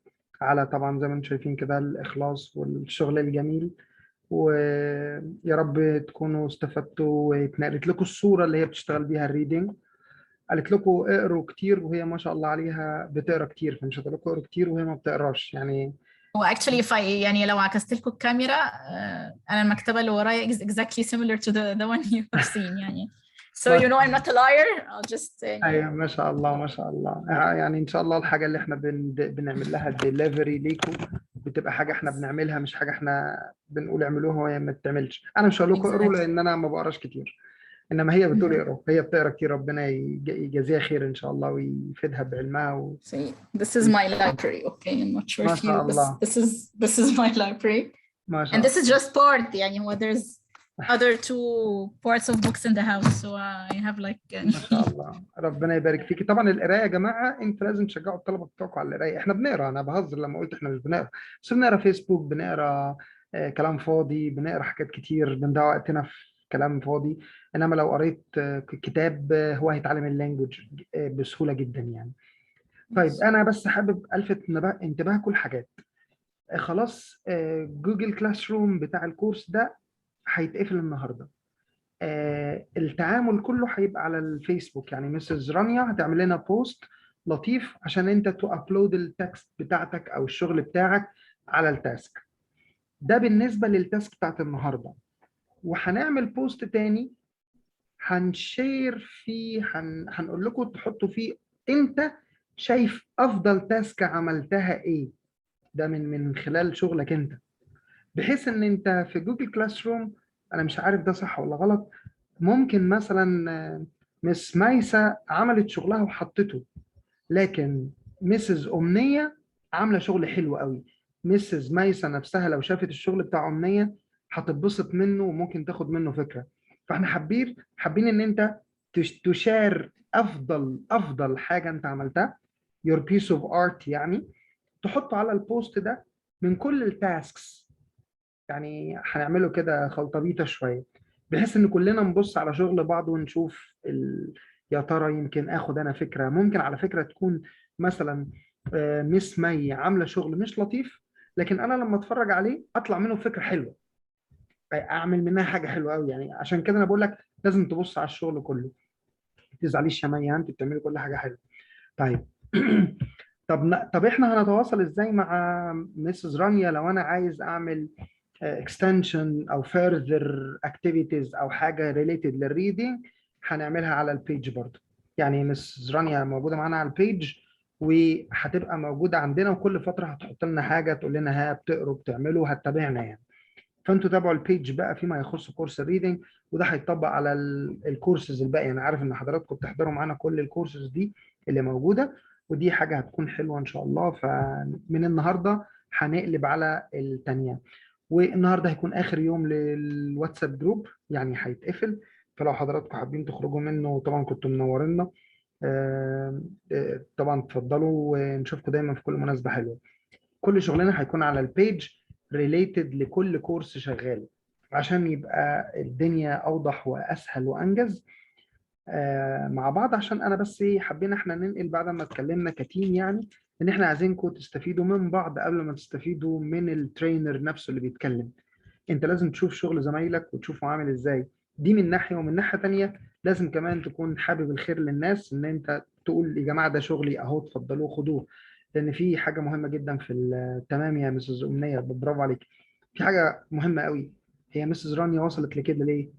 على طبعا زي ما انتم شايفين كده الإخلاص والشغل الجميل، ويا رب تكونوا استفدتوا واتنقلت لكم الصورة اللي هي بتشتغل بيها الريدنج. قالت لكم اقروا كتير وهي ما شاء الله عليها بتقرا كتير، فمش هتقول لكم اقروا كتير وهي ما بتقراش يعني. هو actually يعني لو عكست لكم الكاميرا انا المكتبه اللي ورايا exactly similar to the one you have seen يعني. So you know I'm not a liar. I'll just ايوه ما شاء الله ما شاء الله. يعني ان شاء الله الحاجه اللي احنا بنعمل لها ديليفري ليكم بتبقى حاجه احنا بنعملها، مش حاجه احنا بنقول اعملوها وهي ما بتعملش. انا مش هقول لكم اقروا لان انا ما بقراش كتير، انما هي بتقول اقروا، هي بتقرا كتير. ربنا يجازيها خير ان شاء الله ويفيدها بعلمها See, this is my library. Okay, I'm not sure if you, this is my library. ما شاء and this is just part يعني هو there's other two parts of books in the house, so I have like ما شاء الله. ربنا يبارك فيكي. طبعا القرايه يا جماعه انتوا لازم تشجعوا الطلبه بتوعكم على القرايه. احنا بنقرا، انا بهزر لما قلت احنا مش بنقرا، بس بنقرا فيسبوك، بنقرا كلام فاضي، بنقرا حاجات كتير، بنضيع وقتنا في كلام فاضي. انما لو قريت كتاب هو هيتعلم اللانجوج بسهوله جدا يعني. طيب انا بس حابب الفت انتباهكم لحاجات. خلاص جوجل كلاس روم بتاع الكورس ده هيتقفل النهارده. التعامل كله هيبقى على الفيسبوك، يعني مسز رانيا هتعمل لنا بوست لطيف عشان انت تو ابلود التكست بتاعتك او الشغل بتاعك على التاسك ده. بالنسبه للتاسك بتاعت النهارده، وهنعمل بوست تاني هنشير فيه، هنقول لكم تحطوا فيه انت شايف افضل تاسك عملتها ايه، ده من خلال شغلك انت، بحيث ان انت في جوجل كلاس روم، انا مش عارف ده صح ولا غلط، ممكن مثلا مس مايسة عملت شغلها وحطته، لكن مسز أمنية عاملة شغل حلو قوي. مسز مايسة نفسها لو شافت الشغل بتاع أمنية هتتبسط منه وممكن تاخد منه فكرة. فاحنا حابين ان انت تشار افضل حاجة انت عملتها، your piece of art يعني، تحطه على البوست ده من كل التاسكس. يعني هنعمله كده خلطبيطه شويه، بحيث ان كلنا نبص على شغل بعض ونشوف يا ترى يمكن اخد انا فكره. ممكن على فكره تكون مثلا مس مي عامله شغل مش لطيف، لكن انا لما اتفرج عليه اطلع منه فكره حلوه، اعمل منها حاجه حلوه قوي. يعني عشان كده انا بقول لك لازم تبص على الشغل كله. ما تزعليش يا مي، انت بتعملي كل حاجه حلوه. طيب طب احنا هنتواصل ازاي مع مسز رانيا لو انا عايز اعمل extension او further activities او حاجه related للريدنج؟ هنعملها على البيج برضه. يعني مس رانيا موجوده معانا على البيج، وهتبقى موجوده عندنا، وكل فتره هتحط لنا حاجه تقول لنا ها بتقروا بتعملوا، هتتابعنا يعني. فانتوا تابعوا البيج بقى فيما يخص كورس الريدنج، وده هيطبق على الكورسز الباقيه. انا عارف ان حضراتكم بتحضروا معانا كل الكورسز دي اللي موجوده، ودي حاجه هتكون حلوه ان شاء الله. فمن النهارده هنقلب على الثانيه، والنهارده هيكون اخر يوم للواتساب جروب، يعني هيتقفل. فلو حضراتكم حابين تخرجوا منه طبعا كنتوا منورينا، طبعا تفضلوا، ونشوفكم دايما في كل مناسبه حلوه. كل شغلنا هيكون على البيج ريليتد لكل كورس شغال، عشان يبقى الدنيا اوضح واسهل وانجز مع بعض. عشان انا بس حبينا احنا ننقل بعد ما اتكلمنا كتيم، يعني ان احنا عايزينكم تستفيدوا من بعض قبل ما تستفيدوا من الترينر نفسه اللي بيتكلم. انت لازم تشوف شغل زمايلك وتشوفه عامل ازاي، دي من ناحيه. ومن ناحيه تانية لازم كمان تكون حابب الخير للناس، ان انت تقول يا جماعه ده شغلي اهو اتفضلوه خدوه. لان في حاجه مهمه جدا في تمام يا مسز امنيه، برافو عليك. في حاجه مهمه قوي، هي مسز رانيا وصلت لكده ليه؟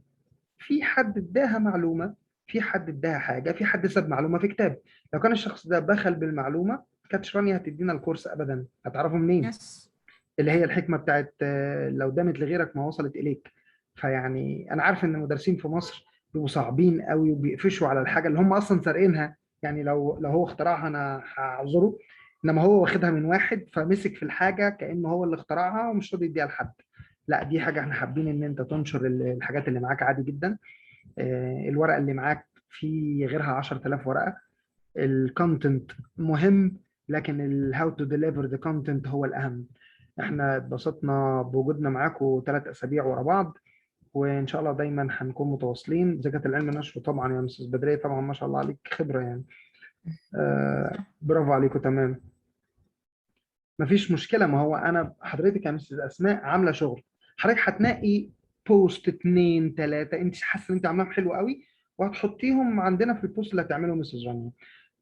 في حد اداها معلومه، في حد اداها حاجه، في حد ساب معلومه في كتاب. لو كان الشخص ده بخل بالمعلومه كانتش رانيا هتدينا الكورس ابدا. هتعرفوا منين؟ اللي هي الحكمه بتاعت لو دامت لغيرك ما وصلت اليك. فيعني انا عارف ان المدرسين في مصر بيبقوا صعبين قوي وبيقفشوا على الحاجه اللي هم اصلا سارقينها. يعني لو هو اخترعها انا هعذره، انما هو واخدها من واحد فمسك في الحاجه كانه هو اللي اخترعها ومش راضي يديها لحد. لا، دي حاجه احنا حابين ان انت تنشر الحاجات اللي معاك عادي جدا. الورقه اللي معاك في غيرها 10000 ورقه. الكونتنت مهم، لكن الهاو تو ديليفر ذا كونتنت هو الاهم. احنا اتبسطنا بوجودنا معاكم 3 اسابيع ورا بعض، وان شاء الله دايما هنكون متواصلين. زكاة العلم نشر طبعا يا مستر بدرية، طبعا ما شاء الله عليك خبرة يعني. برافو عليكم. تمام، مفيش مشكلة. ما هو انا حضرتك يا مستر اسماء عاملة شغل، حضرتك هتنقي بوست 2 3 انت حاسه ان انت عاملاهم حلو قوي، وهتحطيهم عندنا في البوست اللي هتعمله مسز رانيا.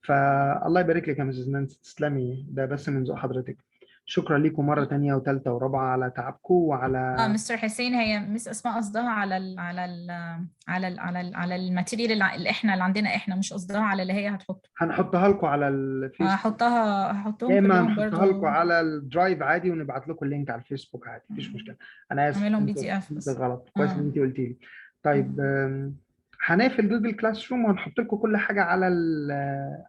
فالله يبارك لك يا مسز نانسي، تسلمي، ده بس من ذوق حضرتك. شكرا لكم مرة تانية وثالثة ورابعة على تعبكم وعلى مستر حسين، هي مس اسماء قصدها على الماتيريال اللي احنا اللي عندنا احنا، مش قصدها على اللي هي هتحطه. هنحطها لكم على الفيسبوك. هحطهم يا اما كلهم هنحطها لكم برضو. على الدرايف عادي ونبعت لكم اللينك على الفيسبوك عادي، مفيش مشكله. انا اسف، اعملهم انت PDF بس. غلط. كويس ان انت قلتي لي. طيب هنقفل جوجل كلاس روم وهنحط لكم كل حاجه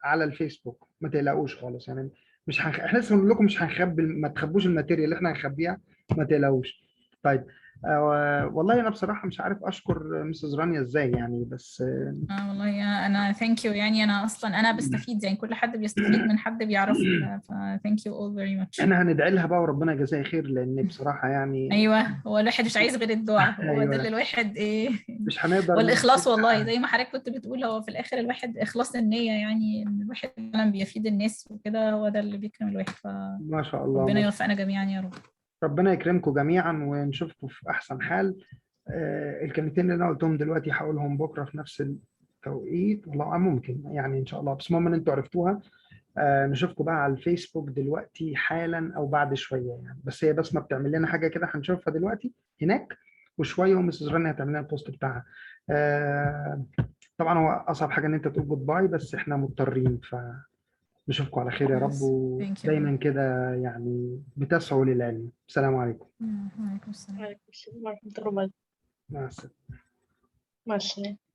على الفيسبوك، ما تقلقوش خالص. يعني مش احنا لسه بنقول لكم مش هنخبي، ما تخبوش الماتيريال اللي احنا هنخبيها، ما تقلقوش. طيب والله انا بصراحه مش عارف اشكر مسز رانيا ازاي يعني، بس والله انا ثانك يو، يعني انا اصلا انا بستفيد، يعني كل حد بيستفيد من حد بيعرفه، ف ثانك يو اول فيري ماتش. احنا هندعي لها بقى وربنا يجازيها خير، لان بصراحه يعني ايوه، هو الواحد مش عايز غير الدعاء، هو ده أيوة. اللي الواحد ايه مش هنقدر والاخلاص، والله زي ما حضرتك كنت بتقول، هو في الاخر الواحد اخلاص النيه، يعني ان الواحد فعلا بيفيد الناس وكده، هو ده اللي بيكرم الواحد. ما شاء الله، ربنا يوفقنا جميعا يا رب. ربنا يكرمكم جميعا ونشوفكم في احسن حال. الكلمتين اللي انا قلتهم دلوقتي هقولهم بكره في نفس التوقيت، والله ممكن يعني ان شاء الله، بس المهم ان انتوا عرفتوها. نشوفكم بقى على الفيسبوك دلوقتي حالا او بعد شويه يعني، بس هي بس ما بتعمل لنا حاجه كده هنشوفها دلوقتي هناك، وشويه ومسز رانيا هتعمل لنا البوست بتاعها. طبعا هو اصعب حاجه ان انت تقول جود باي، بس احنا مضطرين، فنشوفكم على خير يا رب، ودايما كده يعني بتسعوا للعلم. السلام عليكم. وعليكم السلام. وعليكم السلام ورحمة الله وبركاته. مع السلامه. مع السلامة.